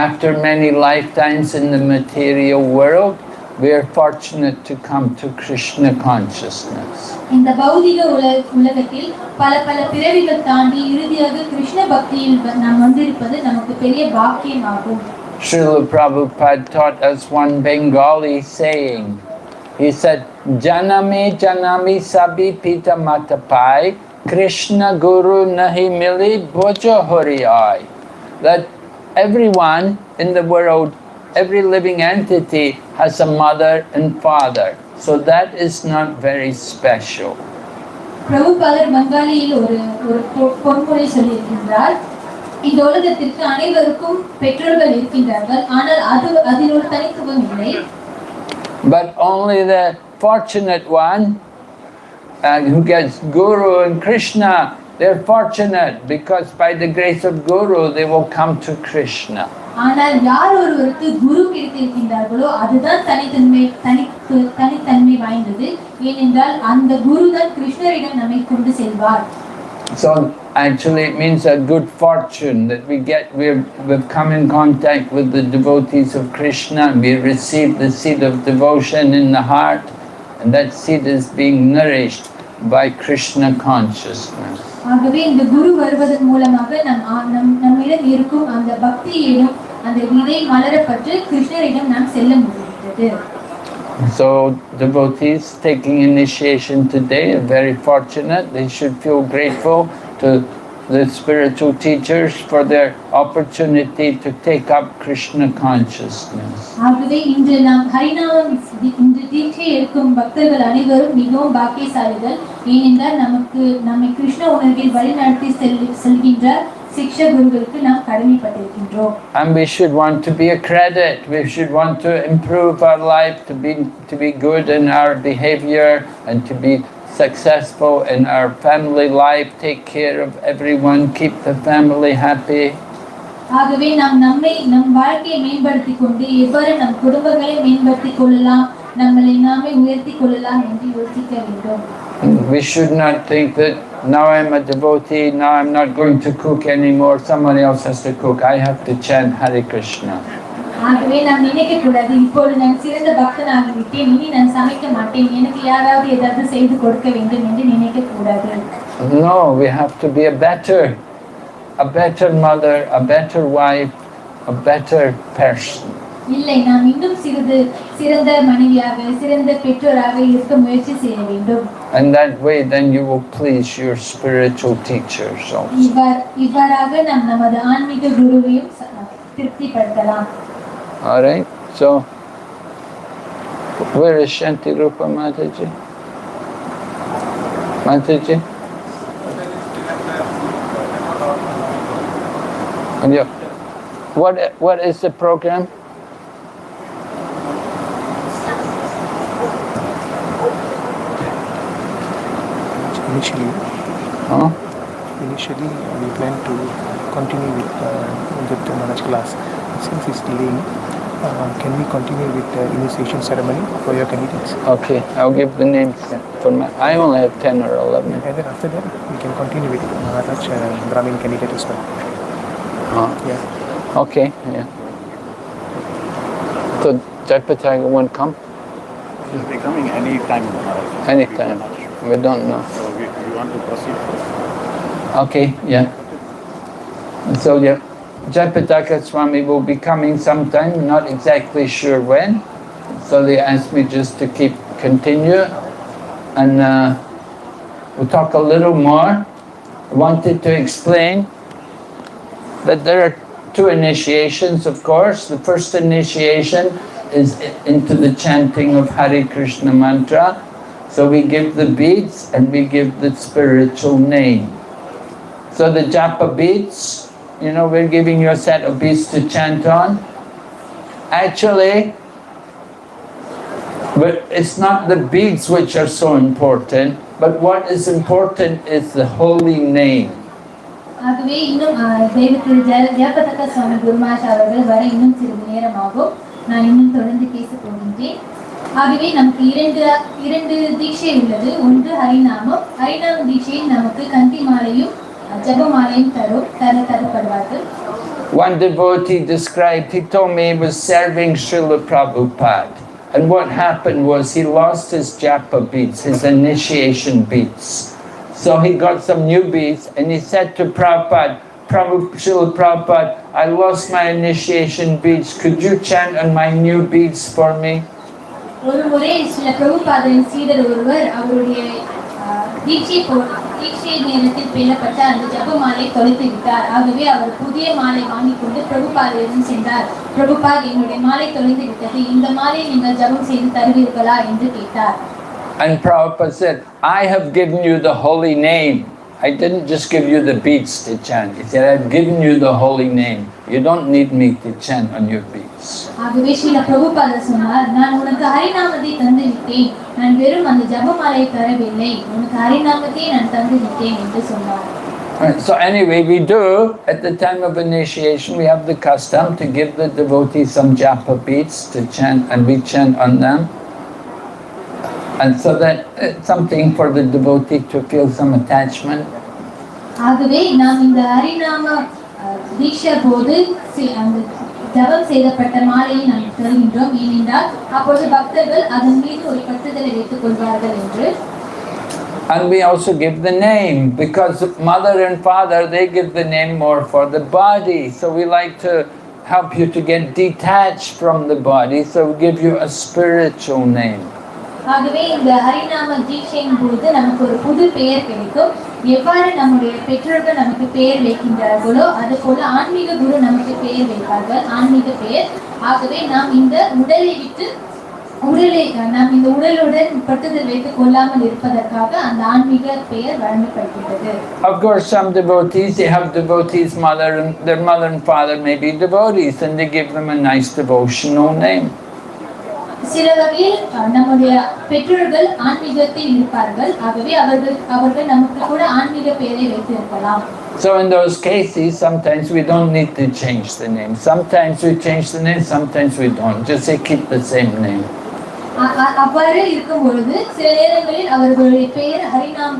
A: After many lifetimes in the material world, we are fortunate to come to Krishna consciousness.
C: இந்த பௌதிக உலகத்தில் பல பிறவிகள் தாண்டி இறுதியாக கிருஷ்ண பக்தியில் நாம் வந்திருப்பது நமக்கு பெரிய பாக்கியமாகும்.
A: Srila Prabhupada taught us one Bengali saying. He said, Janami janami sabi pita matapai, Krishna guru nahi mili bhoja hari ai. That everyone in the world, every living entity has a mother and father. So that is not very special.
C: பிரபுபாதர் பங்காளியில் ஒரு பொன்மொழி சொல்லியிருக்கின்றார். இந்த உலகத்திற்கு அனைவருக்கும் பெற்றோர்கள் இருக்கின்றார்கள், ஆனால் அதில் ஒரு தனித்துவம் இல்லை.
A: But only the fortunate one who gets Guru and Krishna, they're fortunate because by the grace of Guru they will come to Krishna.
C: ஆனால் யார் ஒருவருக்கு குரு கிடைத்திருக்கின்றார்களோ அதுதான் தனித்தன்மை வாய்ந்தது. ஏனென்றால் அந்த குரு தான் கிருஷ்ணரிடம் நம்மை கொண்டு செல்வார்.
A: So actually it means a good fortune that we've come in contact with the devotees of Krishna, we receive the seed of devotion in the heart, and that seed is being nourished by Krishna consciousness.
C: ஆகவே இந்த குரு வருவதன் மூலமாக நம்மிடம் இருக்கும் அந்த பக்தியிடம் அந்த விதை மலரப்பட்டு கிருஷ்ணரிடம் நாம் செல்ல முடிகிறது.
A: So devotees taking initiation today are very fortunate. They should feel grateful to the spiritual teachers for their opportunity to take up Krishna consciousness.
C: ஆகவே இன்று நாம் ஹரிநாமம் இன்று தீட்சை எடுக்கும் பக்தர்கள் அனைவரும் மிகவும் பாக்கியசாலிகள். ஏனென்றால் நம்மை கிருஷ்ண உணர்வில் வழிநடத்தி செல்கின்ற சிக்ஷா குருக்களுக்கு நாம் கடமைப்பட்டிருக்கின்றோம்.
A: And we should want to be a credit. We should want to improve our life, to be good in our behavior and to be successful in our family life, take care of everyone, keep the family happy.
C: ஆகவே நம் வாழ்க்கையை மேம்படுத்திக் கொண்டு எவ்வாறு நம் குடும்பங்களை மேம்படுத்திக் கொள்ளலாம், நம்மளை நாமே உயர்த்திக் கொள்ளலாம் என்று யோசிக்க வேண்டும்.
A: We should not think that now I'm a devotee, now I'm not going to cook anymore, someone else has to cook, I have to chant Hare Krishna.
C: ஆகவே நாம் நினைக்க கூடாது, இப்போது நான் சிறந்த பக்தனாகிவிட்டேன், இனி நான் சமைக்க மாட்டேன், எனக்கு யாராவது ஏதாவது செய்து கொடுக்க வேண்டும் என்று நினைக்க கூடாது.
A: No, we have to be a better mother, a better wife, a better person.
C: இல்லை, நாம் இன்னும் சிறந்த மனைவியாக, சிறந்த பெற்றோராக இருக்க முயற்சி செய்ய வேண்டும்.
A: And that way then you will please your spiritual teachers also.
C: இவ்வாறாக நாம் நமது ஆன்மீக குருவையும் திருப்திப்படுத்தலாம்.
A: All right, so where is Shanti Rupa Mataji? Mataji? And you, what is the program?
D: Initially, we plan to continue with the Maharaj class. Since it's delaying, can we continue with the initiation ceremony for your candidates?
A: Okay, I'll give the names for I only have 10 or 11.
D: And then after that, we can continue with Maharaj Brahmin candidate as well. Yeah.
A: Okay, yeah. So Jaipataga won't come?
E: He'll be coming any time.
A: Anytime. We don't know.
E: So we want to proceed.
A: Okay, yeah. So yeah, Jaipataka Swami will be coming sometime, not exactly sure when. So they asked me just to continue, and we'll talk a little more. I wanted to explain that there are two initiations, of course. The first initiation is into the chanting of Hare Krishna mantra. So we give the beads and we give the spiritual name. So the japa beads, we're giving you a set of beads to chant on. Actually, but it's not the beads which are so important, but what is important is the holy name.
C: ஆகவே இன்னும் தெய்வத்தில் ஜெயபதக்க சுவாமி குருமாஷ் அவர்கள் வர இன்னும் சிறிது நேரமாகும். நான் இன்னும் தொடர்ந்து பேச போகின்றேன். ஆகவே நமக்கு இரண்டு தீட்சை உள்ளது. ஒன்று ஹரிநாமம். ஹரிநாம தீட்சையில் நமக்கு கந்தி மாலையும் ஜபமாலையும் தரப்படுவார்கள்.
A: One devotee described, he told me he was serving Srila Prabhupada. And what happened was he lost his japa beads, his initiation beads. So he got some new beads and he said to Prabhupada, Srila Prabhupada, I lost my initiation beads. Could you chant on my new beads for me?
C: ஒரு முறை ஸ்ரீல பிரபுபாதரின் சீடர் ஒருவர் அவருடைய தீட்சை நேரத்தில் பெறப்பட்ட அந்த ஜபமாலை தொலைத்து விட்டார். ஆகவே அவர் புதிய மாலை வாங்கி கொண்டு பிரபுபாதரிடம் சென்றார். பிரபுபாத், என்னுடைய மாலை தொலைந்து விட்டது, இந்த மாலை நீங்கள் ஜபம் செய்து தருவீர்களா என்று கேட்டார்.
A: And Prabhupada said, I have given you the holy name. I didn't just give you the beads to chant. He said, I've given you the holy name. You don't need me to chant on your beads.
C: ஆகவே ஸ்ரீல பிரபுபாதர் சொன்னார், நான் உனக்கு ஹரிநாமத்தை தந்து விட்டேன், நான் வெறும் அந்த ஜபமாலை தரவில்லை, உனக்கு ஹரிநாமத்தை நான் தந்து விட்டேன் என்று சொன்னார்.
A: So anyway, we do, at the time of initiation, we have the custom to give the devotees some japa beads to chant, and we chant on them. And so that it's something for the devotee to feel some attachment.
C: ஆகவே நாம் இந்த ஹரிநாம தீட்சை போது அந்த ஜபம் செய்யப்பட்ட மாலையை நாம் தருகின்றோம். ஏனென்றால் அப்பொழுது பக்தர்கள் அதன் மீது ஒரு பற்றுதலை வைத்துக் கொள்வார்கள் என்று.
A: And we also give the name, because mother and father, they give the name more for the body. So we like to help you to get detached from the body, so we give you a spiritual name.
C: ஆகவே இந்த ஹரிநாம தீட்சையின் போது நமக்கு ஒரு புது பெயர் கிடைக்கும். எவ்வாறு நம்முடைய பெற்றோர்கள் நமக்கு பெயர் வைக்கின்றார்களோ அது போல ஆன்மீக குரு நமக்கு பெயர் வைப்பார்கள், ஆன்மீக பெயர். ஆகவே நாம் இந்த உடலுடன் பட்டுதல் வைத்துக் கொள்ளாமல் இருப்பதற்காக அந்த ஆன்மீக பெயர் வழங்கப்படுகிறது.
A: Of course, some devotees, they have devotees, their mother and father may be devotees, and they give them a nice devotional name.
C: சில வகையில் நம்முடைய பெற்றோர்கள் ஆன்மீகத்தில் இருப்பார்கள். ஆகவே அவர்கள் நமக்கு கூட ஆன்மீக பெயரை வைத்து இருக்கலாம்.
A: So in those cases, sometimes we don't need to change the name. Sometimes we change the name, sometimes we don't. Just say keep the same name.
C: அவ்வாறு இருக்கும் பொழுது சில நேரங்களில் அவர்களுடைய பெயர் ஹரிநாம்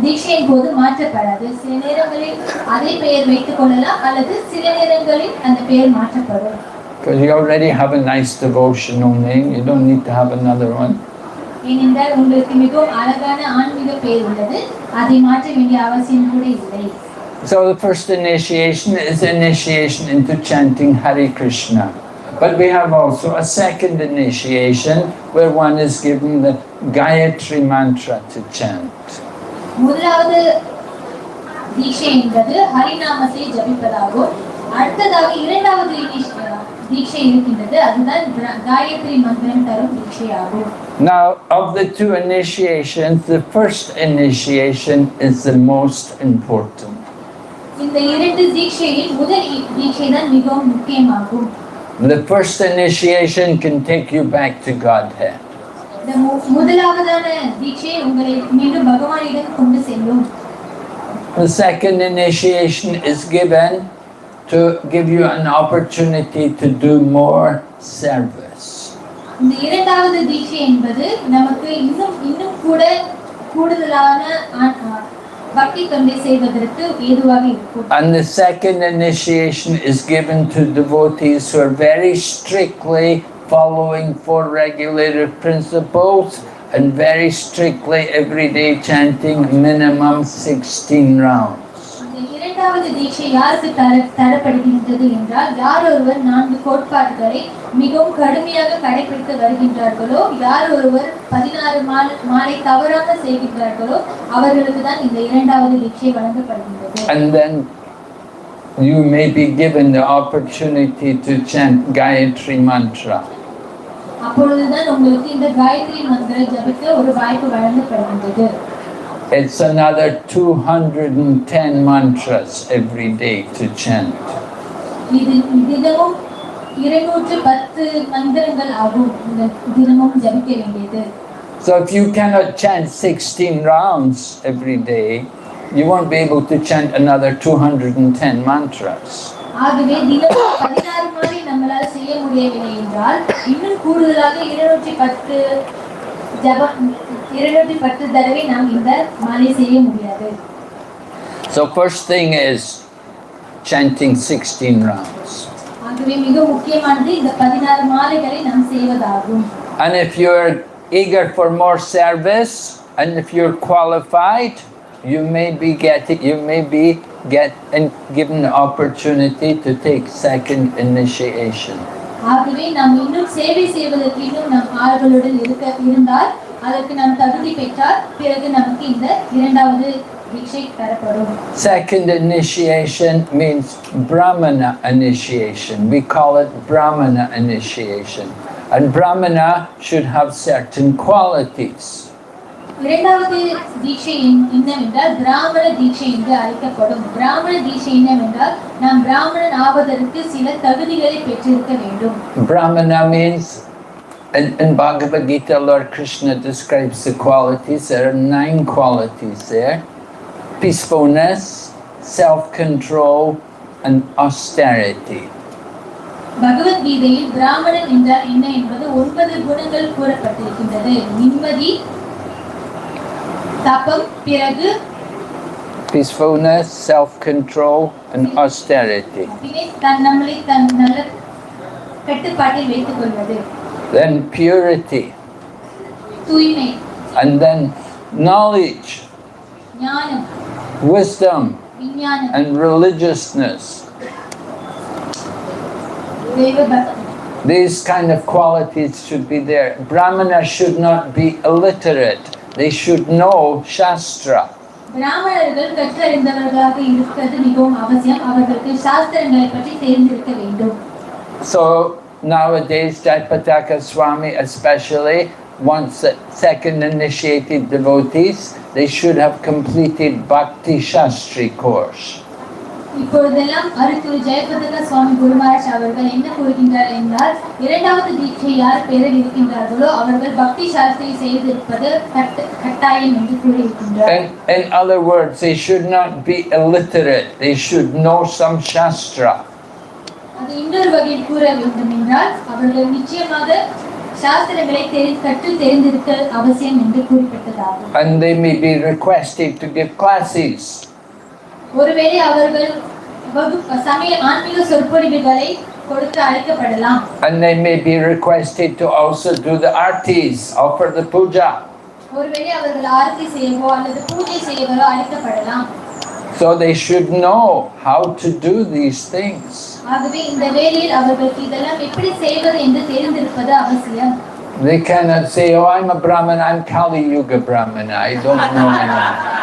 C: தீட்சையின் போது மாற்றப்படாது. சில நேரங்களில் அதே பெயர் வைத்துக் கொள்ளலாம், அல்லது சில நேரங்களில் அந்த பெயர் மாற்றப்படும்.
A: Because you already have a nice devotional name, you don't need to have another one.
C: ஏனென்றால் உங்களுக்கு மிகவும் அழகான ஆன்மீக பெயர் உள்ளது, அதை மாற்ற வேண்டிய அவசியம் கூட இல்லை.
A: So the first initiation is initiation into chanting Hare Krishna. But we have also a second initiation where one is given the Gayatri mantra to chant.
C: முதலாவது தீட்சை என்பது ஹரிநாமத்தை ஜபிப்பதாகும். அடுத்ததாக இரண்டாவது தீட்சை இருக்கின்றது, அதுதான் காயத்ரி மந்திரம் தரும் தீட்சையாகும்.
A: Now, of the two initiations, the first initiation is the most important.
C: இந்த இரண்டு தீட்சையில் முதல் தீட்சை தான் மிகவும் முக்கியமாகும்.
A: The first initiation can take you back to Godhead.
C: இந்த முதலாவதான தீட்சை உங்களை மீண்டும் பகவானிடம் கொண்டு செல்லும்.
A: The second initiation is given to give you an opportunity to do more service.
C: இந்த இரண்டாவது தீட்சை என்பது நமக்கு இன்னும் கூடுதலான பக்தி தொண்டை செய்வதற்கு ஏதுவாக இருக்கும்.
A: And the second initiation is given to devotees who are very strictly following four regulative principles and very strictly everyday chanting minimum 16 rounds.
C: இரண்டாவது தீட்சை யாருக்கு தரப்படுகின்றது என்றால், யார் ஒருவர் 4 கோட்பாடுகளை மிகவும் கடுமையாக கடைபிடித்து வருகின்றார்களோ, யார் ஒருவர் 16 மாலை தவறாமல் செய்கின்றார்களோ அவர்களுக்கு தான் இந்த இரண்டாவது தீட்சை வழங்கப்படுகின்றது.
A: And then you may be given the opportunity to chant Gayatri Mantra.
C: அப்பொழுதுதான் உங்களுக்கு இந்த காயத்ரி மந்திர ஜபிக்க ஒரு வாய்ப்பு வழங்கப்படுகின்றது.
A: It's another 210 mantras every day to chant.
C: இது தினமும் 210 மந்திரங்கள் ஆகும் தினமும் ஜபிக்க வேண்டியது.
A: So if you cannot chant 16 rounds every day, you won't be able to chant another 210 mantras.
C: ஆகவே தினமும் 16 முறை நம்மளால செய்ய முடியவில்லை என்றால் இன்னும் கூடுதலாக 210 தடவை நாம் இந்த மாலை செய்ய முடியாது.
A: So first thing is chanting 16 rounds.
C: ஆகவே மிக முக்கியமானது இந்த 16 மாலைகளை நாம் செய்வதாகும்.
A: And if you're eager for more service and if you're qualified, you may be given the opportunity to take second initiation.
C: ஆகவே நாம் இன்னும் சேவை செய்வதற்கு இன்னும் நாம் ஆர்வலுடன் இருந்தால் அதற்கு நாம் தகுதி பெற்றால் பிறகு நமக்கு இந்த இரண்டாவது தீட்சை தரப்படும்.
A: Second initiation means Brahmana initiation. We call it Brahmana initiation. And Brahmana should have certain qualities.
C: இரண்டாவது தீட்சை என்னவென்றால் பிராமண தீட்சை என்று அழைக்கப்படும். பிராமண தீட்சை என்னவென்றால் நாம் பிராமணன் ஆவதற்கு சில தகுதிகளை பெற்றிருக்க வேண்டும்.
A: Brahmana means, in Bhagavad Gita, Lord Krishna describes the qualities. There are 9 qualities there. Peacefulness, self-control, and austerity.
C: பகவத் கீதையில் பிராமணன் என்றால் என்ன என்பது 9 குணங்கள் கூறப்பட்டிருக்கின்றது. நிம்மதி, தபம், பிறகு
A: peacefulness, self-control, and austerity.
C: நம்மளை நல்ல கட்டுப்பாட்டில் வைத்துக் கொள்வது.
A: Then purity.
C: தூய்மை.
A: And then knowledge,
C: ஞானம்,
A: wisdom,
C: விஞ்ஞானம்,
A: and religiousness.
C: தேவபக்தி.
A: These kind of qualities should be there. Brahmana should not be illiterate. They should know Shastra.
C: பிராமணர்கள் கற்றறிந்தவர்களாக இருப்பது மிகவும் அவசியம். அவர்களுக்கு சாஸ்திரங்களை பற்றி தெரிந்திருக்க வேண்டும்.
A: So nowadays, Jaipataka Swami especially wants second initiated devotees. They should have completed Bhakti Shastri course.
C: இப்பொழுதெல்லாம் அருள் ஜெயபதக சுவாமி குருமஹாராஜ் அவர்கள் என்ன கூறுகின்றார் என்றால் இரண்டாவது தீட்சை யார் பெற இருக்கின்றார்களோ அவர்கள் பக்தி சாஸ்திரி செய்திருப்பது கட்டாயம் என்று கூறியிருக்கின்றார்.
A: In other words, they should not be illiterate. They should know some Shastra.
C: அது இன்னொரு வகையில் கூற வேண்டும் என்றால் அவர்கள் நிச்சயமாக சாஸ்திரங்களை கற்று தெரிந்திருக்க அவசியம் என்று கூறப்பட்டதாகும்.
A: And they may be requested to give classes.
C: ஒருவேளை அவர்கள் சமய ஆன்மீக சொற்பொழிவுகளை கொடுத்து அழைக்கப்படலாம்.
A: And they may be requested to also do the artis, offer the puja.
C: ஒருவேளை அவர்கள் ஆரத்தி செய்யவோ அல்லது பூஜை செய்யவோ அழைக்கப்படலாம்.
A: So they should know how to do these things.
C: ஆகவே இந்த வேளையில் அவர்களுக்கு இதெல்லாம் எப்படி செய்வது என்று தெரிந்திருப்பது அவசியம்.
A: They cannot say, "Oh, I'm a Brahmana, I'm Kali Yuga Brahmana, I don't know anything."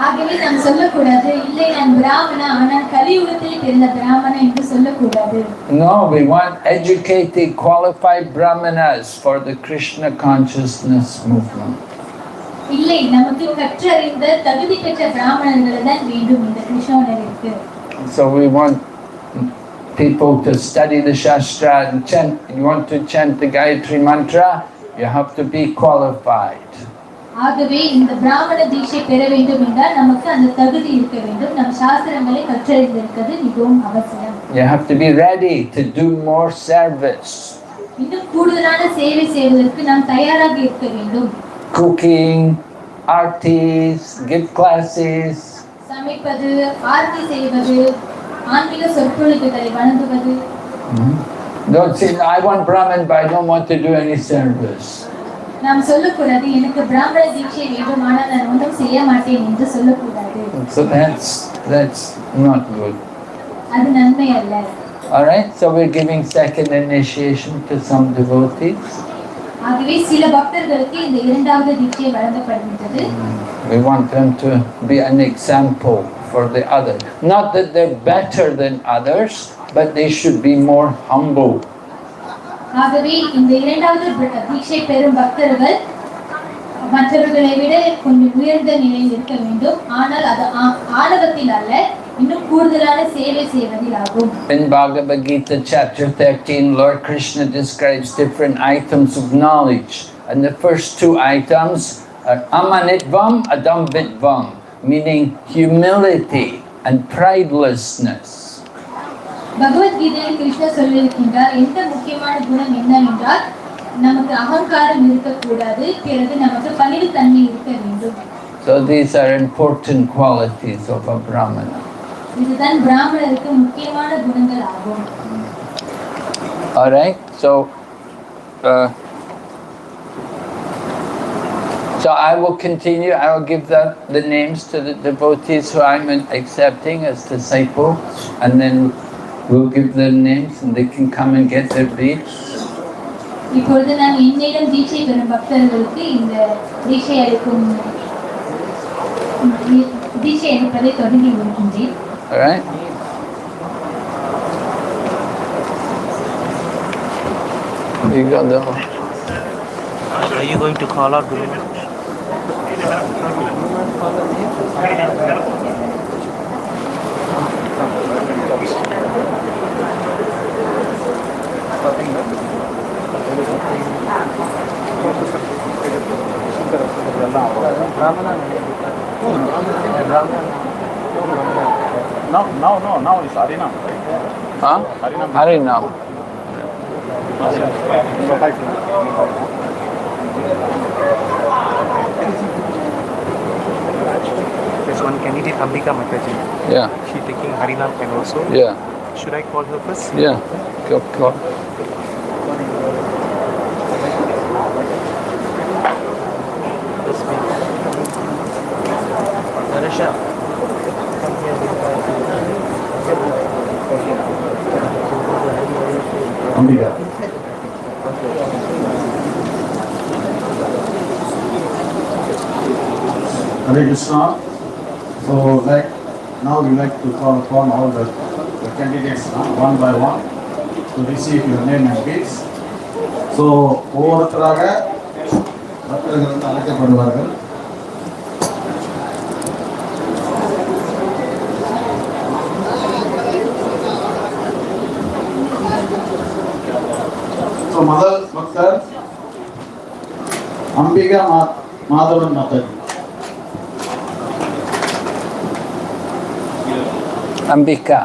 C: ஆகவே நாம் சொல்லக்கூடாது இல்லை நான் பிராமணா ஆனால் கலியுகத்தில் பிறந்த பிராமணா என்று சொல்லக்கூடாது.
A: No, we want educated, qualified Brahmanas for the Krishna consciousness movement.
C: இல்லை நமக்கு கற்றறிந்த தகுதி பெற்ற பிராமணர்கள் தான் வேண்டும் இந்த கிருஷ்ணனிற்கு.
A: So we want people to study the Shastra and chant. You want to chant the Gayatri Mantra, you have to be qualified.
C: ஆகவே இந்த பிராமண தீட்சை பெற வேண்டும் என்றால் நமக்கு அந்த தகுதி இருக்க வேண்டும். நம் சாஸ்திரங்களை கற்றறிந்திருப்பது மிகவும் அவசியம்.
A: You have to be ready to do more service.
C: இன்னும் கூடுதலான சேவை செய்வதற்கு நாம் தயாராக இருக்க வேண்டும்.
A: Cooking, artis, give classes.
C: சமைப்பது, ஆரத்தி செய்வது, ஆன்மீக சொற்பொழிவுகளை வழங்குவது.
A: Don't say, "I want Brahman, but I don't want to do any service."
C: நாம் சொல்லக்கூடாது எனக்கு பிராமண தீட்சை வேண்டும் ஆனால் நான் ஒன்றும் செய்ய மாட்டேன் என்று சொல்லக்கூடாது.
A: So that's not good.
C: அது நன்மை அல்ல.
A: All right, so we're giving second initiation to some devotees.
C: ஆகவே சில பக்தர்களுக்கு இந்த இரண்டாவது தீட்சை வழங்கப்படுகின்றது.
A: We want them to be an example for the other. Not that they're better than others, but they should be more humble.
C: ஆகவே இந்த இரண்டாவது தீட்சை பெறும் பக்தர்கள் மற்றவர்களை விட கொஞ்சம் உயர்ந்த நிலையில் இருக்க வேண்டும். ஆனால் அது ஆணவத்தில் அல்ல, இன்னும் கூடுதலான சேவை செய்வதில் ஆகும்.
A: In Bhagavad Gita chapter 13, Lord Krishna describes different items of knowledge. And the first two items are amanitvam, adambitvam, meaning humility and pridelessness.
C: பகவத்கீதையில் கிருஷ்ணர் சொல்லியிருக்கின்றார், எந்த முக்கியமான குணம் என்னவென்றால் நமக்கு அகங்காரம் இருக்கக்கூடாது, பிறகு நமக்கு பணிவு தன்மை இருக்க வேண்டும்.
A: So these are important qualities of a Brahmana.
C: இதுதான் பிராமணருக்கு முக்கியமான குணங்கள் ஆகும்.
A: All right, so I will continue. I will give the names to the devotees who I'm accepting as disciples, and then we'll give their names and they can come and get their beads.
C: இப்பொழுது நான் என்னிடம் தீட்சை பெறும் பக்தர்களுக்கு இந்த தீட்சை அளிப்பதை தொடங்கி வருகின்றேன்.
A: All right. You got the.
D: Are you going to call out Guru?
E: Now it's Harinam.
A: Huh? Harinam.
D: There's one candidate, Ambika Mataji.
A: Yeah.
D: She taking Harinam and also.
A: Yeah.
D: Should I call her first?
A: Yeah. Go.
D: Narisha.
E: Ambika. Hare Krishna. So, now we like to call upon all the candidates one by one to receive your name and beads. So, ஒவ்வொருத்தராக பக்தர்கள் அழைக்கப்படுவார்கள். So, முதல் பக்தர் Ambika Madhavan Mataji.
A: Ambika.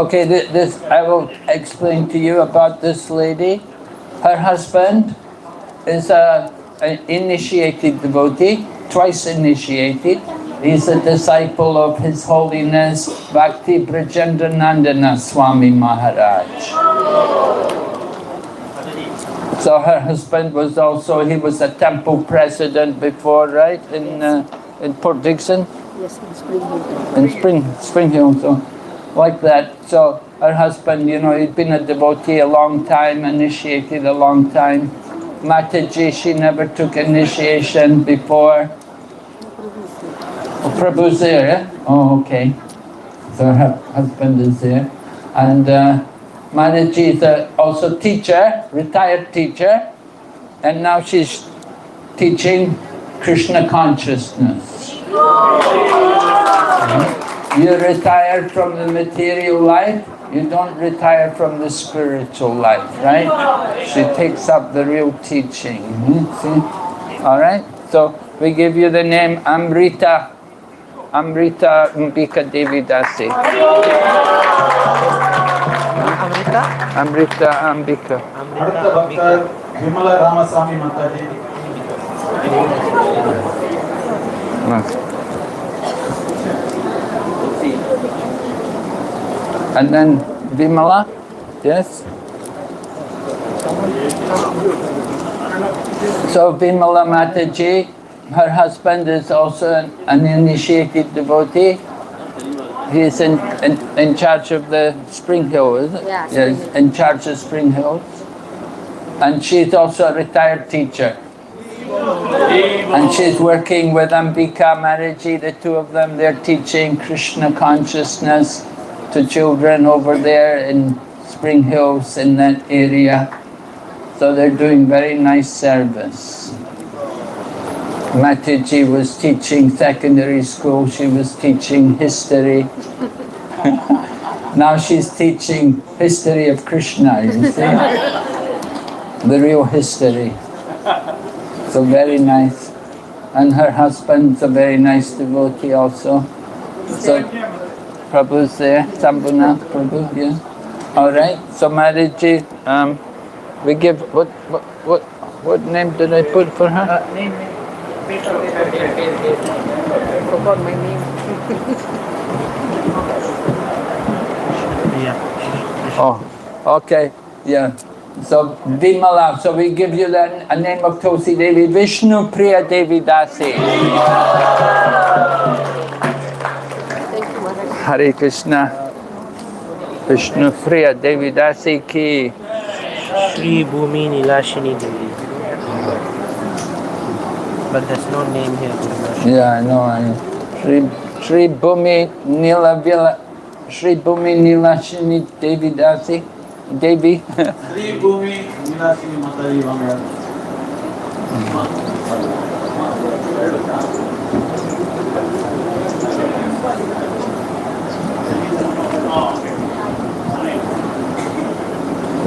A: Okay, this I will explain to you about this lady. Her husband is an initiated devotee, twice initiated. He's a disciple of His Holiness Bhakti Brajendranandana Swami Maharaj. So her husband was also, he was a temple president before, right, in Port Dickson?
B: Yes, in Spring Hill.
A: In Spring Hill, so like that. So her husband, he'd been a devotee a long time, initiated a long time. Mataji, she never took initiation before. Oh, Prabhu's there, yeah? Oh, okay. So her husband is there. And Mataji is also teacher, retired teacher. And now she's teaching Krishna consciousness. You retire from the material life, you don't retire from the spiritual life, right? She takes up the real teaching. See? All right? So we give you the name Amrita Ambika Devi Dasi. Amrita Ambika.
E: அடுத்த பக்தர் விமல Ramasamy Mataji.
A: And then Vimala, yes? So Vimala Mataji, her husband is also an initiated devotee. He is in charge of the Spring Hill, is it?
B: Yeah,
A: Yes, in charge of Spring Hill. And she's also a retired teacher. And she's working with Ambika Maharaji, the two of them. They're teaching Krishna consciousness to children over there in Spring Hills, in that area. So they're doing very nice service. Mataji was teaching secondary school, she was teaching history. Now she's teaching history of Krishna, you see? The real history. So very nice. And her husband's a very nice devotee also. So Prabhu's there, Sambhunath Prabhu, yeah. Alright, so Mataji, we give, what name did I put for her?
F: Name. I forgot my name.
D: Yeah.
A: Oh, okay, yeah. So Vimala, so we give you a name of Tulsi Devi, Vishnu Priya Devi Dasi.
F: Thank you, Maharaj.
A: Hare Krishna. Vishnu Priya Devi Dasi ki.
D: Shri Bhumi Nilashini Devi. But there's no name here.
A: Yeah, I know. Shri Bhumi Nilashini Devi Dasi. Devi.
E: Sri Bhumi Nilashini Mataji Vanga.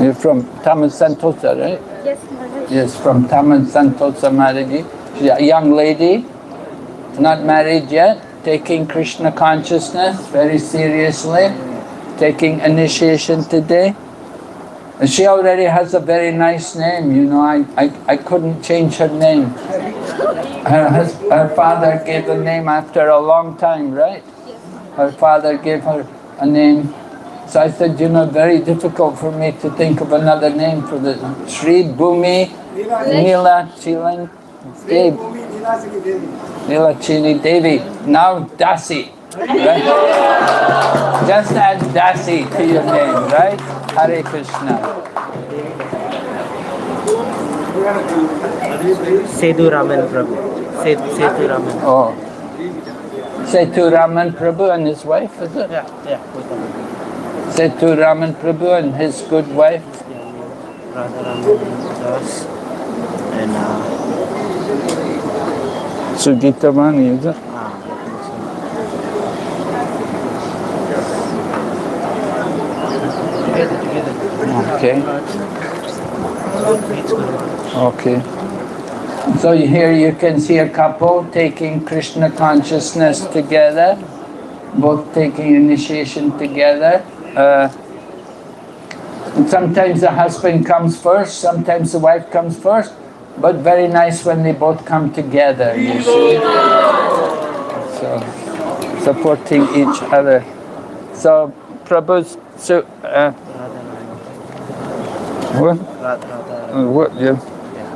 A: You're from Tamil Santosa, right?
F: Yes, Maharaj.
A: Yes, from Tamil Santosa Maharaji. She's a young lady, not married yet, taking Krishna consciousness very seriously, taking initiation today. And she already has a very nice name, you know, I couldn't change her name. Her father gave the name after a long time, right? Her father gave her a name. So I said, you know, very difficult for me to think of another name for the Shri Bhumi Nilachini Devi. Nilachini Devi. Now Dasi, right? Just add Dasi to your name, right? Hare Krishna.
D: Sethu Raman Prabhu. Sethu Raman.
A: Oh. Sethu Raman Prabhu and his wife, is it?
D: Yeah.
A: Sethu Raman Prabhu and his good wife.
D: Radha Raman Das. And
A: Sugita Vani, is it? Okay. Okay. So here you can see a couple taking Krishna consciousness together, both taking initiation together. Sometimes the husband comes first, sometimes the wife comes first, but very nice when they both come together, you see. So, supporting each other. So, Prabhu's... what? Yeah.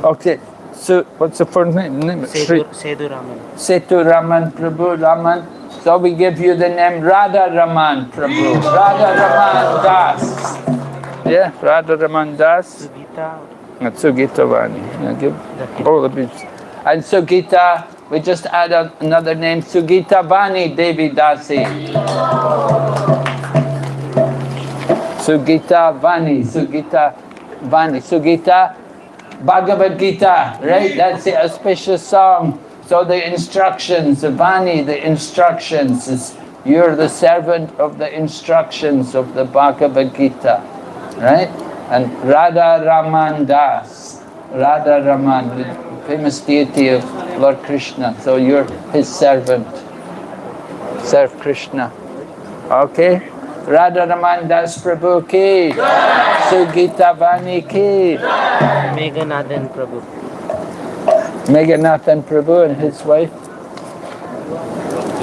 A: Okay. So, what's the first name?
D: Sethu Raman.
A: Sethu Raman Prabhu Raman. So we give you the name Radha Raman Prabhu. Radha Raman Das. Yeah, Radha Raman Das.
D: Sugita.
A: And Sugita Vani. Yeah, give all the bits. And Sugita, we just add another name, Sugita Vani Devi Dasi. Sugita Vani, Sugita Vani, Sugita Bhagavad Gita, right? That's the auspicious song. So the instructions, the Vani, the instructions, is you're the servant of the instructions of the Bhagavad Gita, right? And Radha Raman Das, Radha Raman, the famous deity of Lord Krishna. So you're his servant. Serve Krishna. Okay? Radha Raman Das Prabhu ki, Sugita Vani ki,
D: Meghanathan Prabhu.
A: Meghanathan Prabhu and his wife.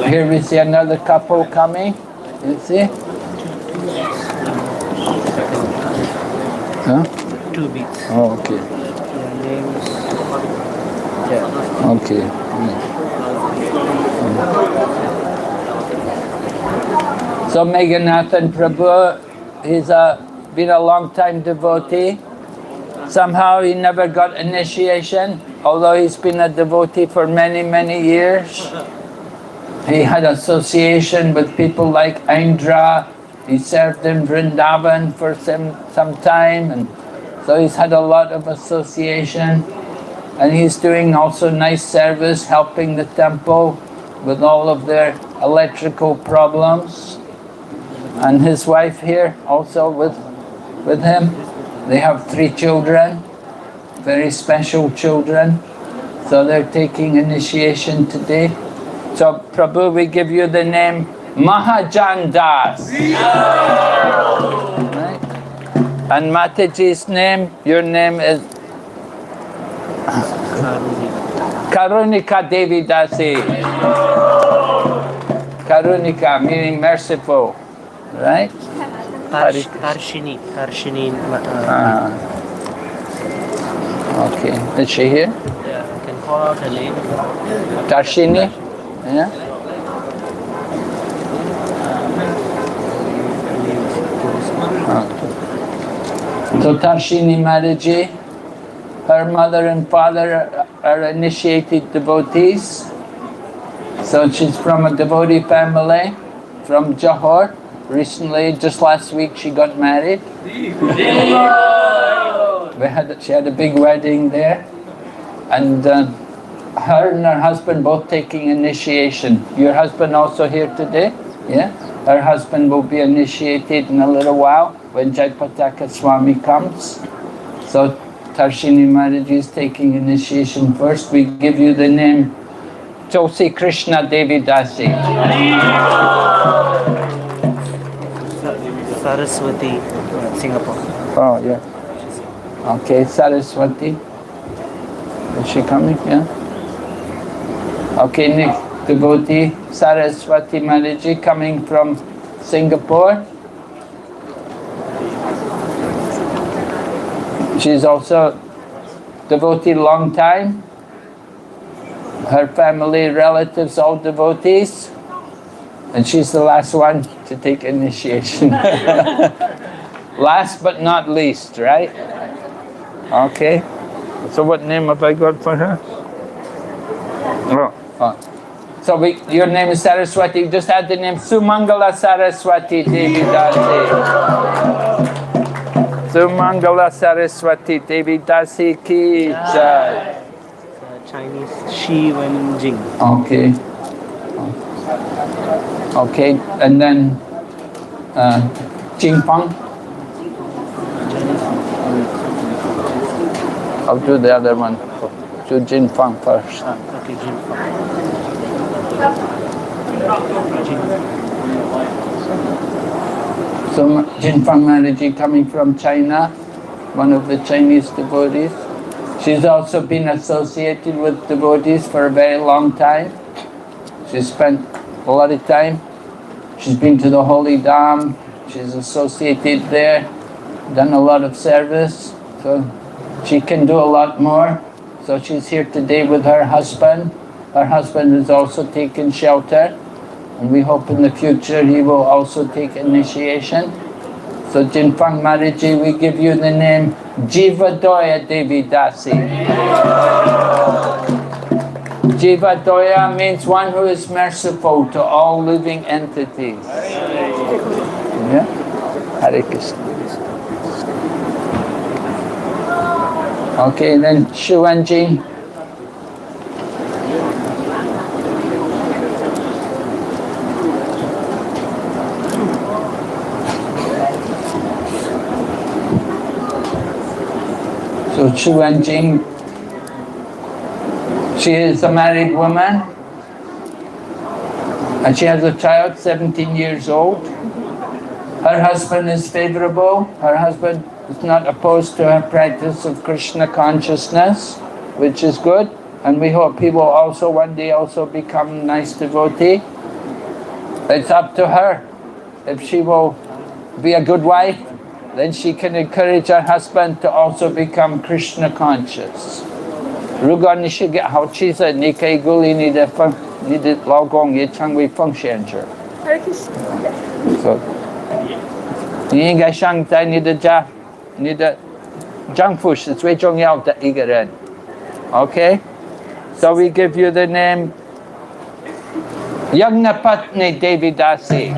A: Here we see another couple coming. You see? Huh?
D: 2 beats.
A: Oh, okay.
D: Their names. Yeah.
A: Okay. So Meghanathan Prabhu, he's been a long time devotee. Somehow he never got initiation, although he's been a devotee for many, many years. He had association with people like Indra. He served in Vrindavan for some time, and so he's had a lot of association. And he's doing also nice service, helping the temple with all of their electrical problems. And his wife here also with him. They have 3 children, very special children. So they're taking initiation today. So Prabhu, we give you the name Mahajan Das. Right? And Mataji's name, your name is Karunika Devi Dasi. Karunika meaning merciful, right?
D: Harshini.
A: Okay, is she here?
D: Yeah, you can call out her name.
A: Tarshini? Yeah? So Tarshini Mataji, her mother and father are initiated devotees. So she's from a devotee family from Johor. Recently, just last week, she got married. She had a big wedding there. And her and her husband both taking initiation. Your husband also here today? Yeah? Her husband will be initiated in a little while when Jaipataka Swami comes. So Tarshini Mataji is taking initiation first. We give you the name Tulsi Krishna Devi Dasi.
D: Saraswati, Singapore.
A: Oh, yeah. Okay, Saraswati. Is she coming? Yeah. Okay, next devotee, Saraswati Mataji coming from Singapore. She's also devotee long time. Her family, relatives, all devotees. And she's the last one to take initiation. Last but not least, right? Okay. So what name have I got for her? Oh. So your name is Saraswati. Just add the name Sumangala Saraswati Devi Dasi. Sumangala Saraswati Devi Dasi ki jai.
D: Chinese Shi Wen Jing.
A: Okay. Okay, and then Jing Fang. I'll do the other one. Do Jin Fang first.
D: Okay, Jin Fang.
A: So Jin Fang Mataji coming from China, one of the Chinese devotees. She's also been associated with devotees for a very long time. She's spent a lot of time. She's been to the Holy Dham. She's associated there, done a lot of service. So she can do a lot more. So she's here today with her husband. Her husband has also taken shelter. And we hope in the future he will also take initiation. So Jinfang Mataji, we give you the name Jivadoya Devi Dasi. Jivadoya means one who is merciful to all living entities. Yeah? Hare Krishna. Okay, then Shivanji. So Shivanji, she is a married woman and she has a child, 17 years old. Her husband is favorable. Her husband is not opposed to her practice of Krishna consciousness, which is good. And we hope he will also one day also become a nice devotee. It's up to her. If she will be a good wife, then she can encourage her husband to also become Krishna conscious. 如果你是个好妻子，你可以鼓励你的老公也成为奉献者。So, 你应该想在你的家，你的 Junk food is very重要的一个人. Okay? So we give you the name Yagnapatni Devidasi.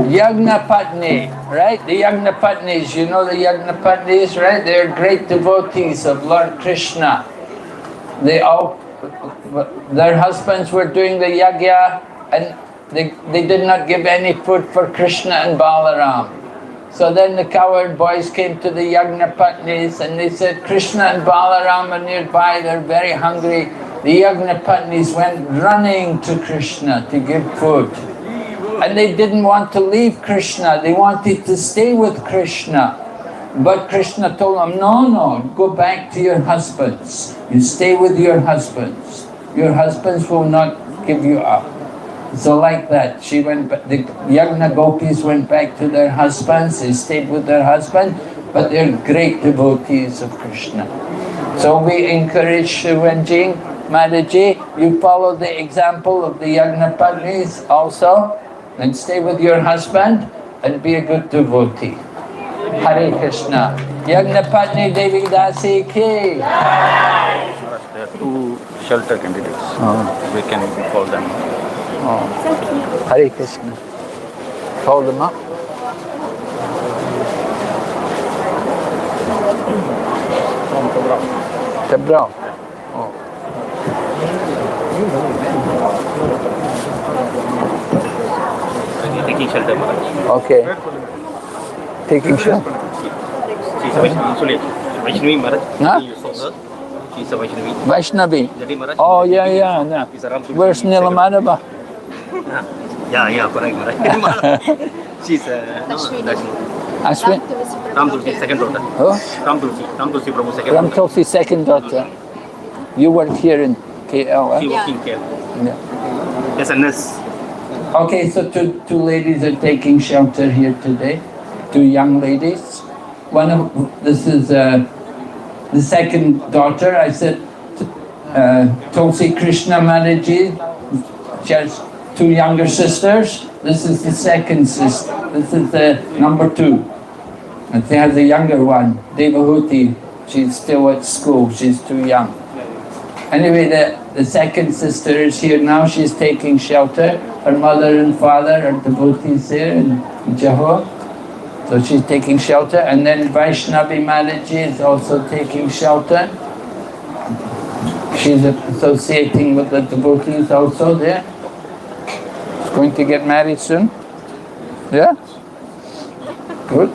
A: Yagnapatni, right? The Yagnapatnis, you know the Yagnapatnis, right? They're great devotees of Lord Krishna. They all, their husbands were doing the yagya and they did not give any food for Krishna and Balaram. So then the cowherd boys came to the Yagnapatnis and they said, Krishna and Balaram are nearby, they're very hungry. The Yagnapatnis went running to Krishna to give food. And they didn't want to leave Krishna, they wanted to stay with Krishna. But Krishna told them, no, go back to your husbands. You stay with your husbands. Your husbands will not give you up. So like that, she went. The Yagna gopis went back to their husbands. They stayed with their husband, but they're great devotees of Krishna. So we encourage Shivanji, Mataji, you follow the example of the Yagna Patnis also, and stay with your husband and be a good devotee. Hare Krishna. Yagna Patni Devi Dasi ki.
G: There are two shelter candidates. We can call them.
A: Hare Krishna. Hold them up. Tabra.
G: Taking shelter.
A: Okay. Taking shelter.
G: She's a Vaishnavi Maharaj.
A: Huh?
G: You saw her. She's a Vaishnavi.
A: Vaishnavi.
G: Jadi Maharaj.
A: Oh, yeah. No. Where's Nilamadaba?
G: Yeah, correct, Maharaj. She's
A: Ashwin?
G: Ram Tulsi, second daughter.
A: Oh?
G: Ram Tulsi Prabhu, second
A: Ram
G: daughter.
A: Tulsi's second daughter. You work here in KL,
G: She
A: eh?
G: working care.
A: Yeah.
G: As a nurse.
A: Okay, so two ladies are taking shelter here today. Two young ladies. This is the second daughter. I said Tulsi Krishna Mataji. She has two younger sisters. This is the second sister. This is the number two. And she has a younger one, Devahuti. She's still at school. She's too young. Anyway, the second sister is here now. She's taking shelter. Her mother and father are devotees here in Johor. So she's taking shelter. And then Vaishnavi Mataji is also taking shelter. She's associating with the devotees also there. Going to get married soon? Yeah? Good.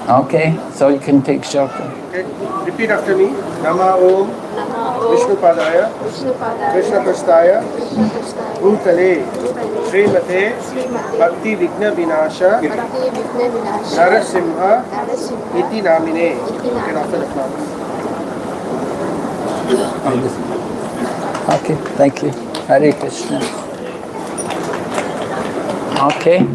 A: Okay, so you can take shelter.
D: Okay, repeat after me. Nama Om Vishnupadaya Krishna Prasthaya Bhutale Srimate Bhakti Vigna Vinasha Narasimha Iti Namine. You can offer the flowers.
A: Okay, thank you. Hare Krishna. Okay.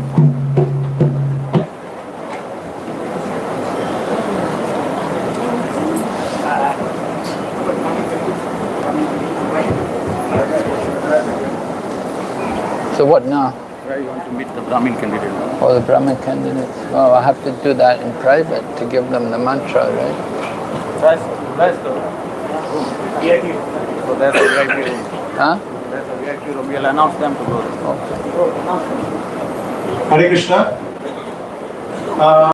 A: So what now?
G: I want to meet the Brahmin candidate.
A: Oh, the Brahmin candidates. Well, I have to do that in private to give them the mantra, right?
G: That's the VIP. So that's the VIP room.
A: Huh?
G: That's the VIP room. We'll announce them to go.
A: Okay.
E: Hare Krishna.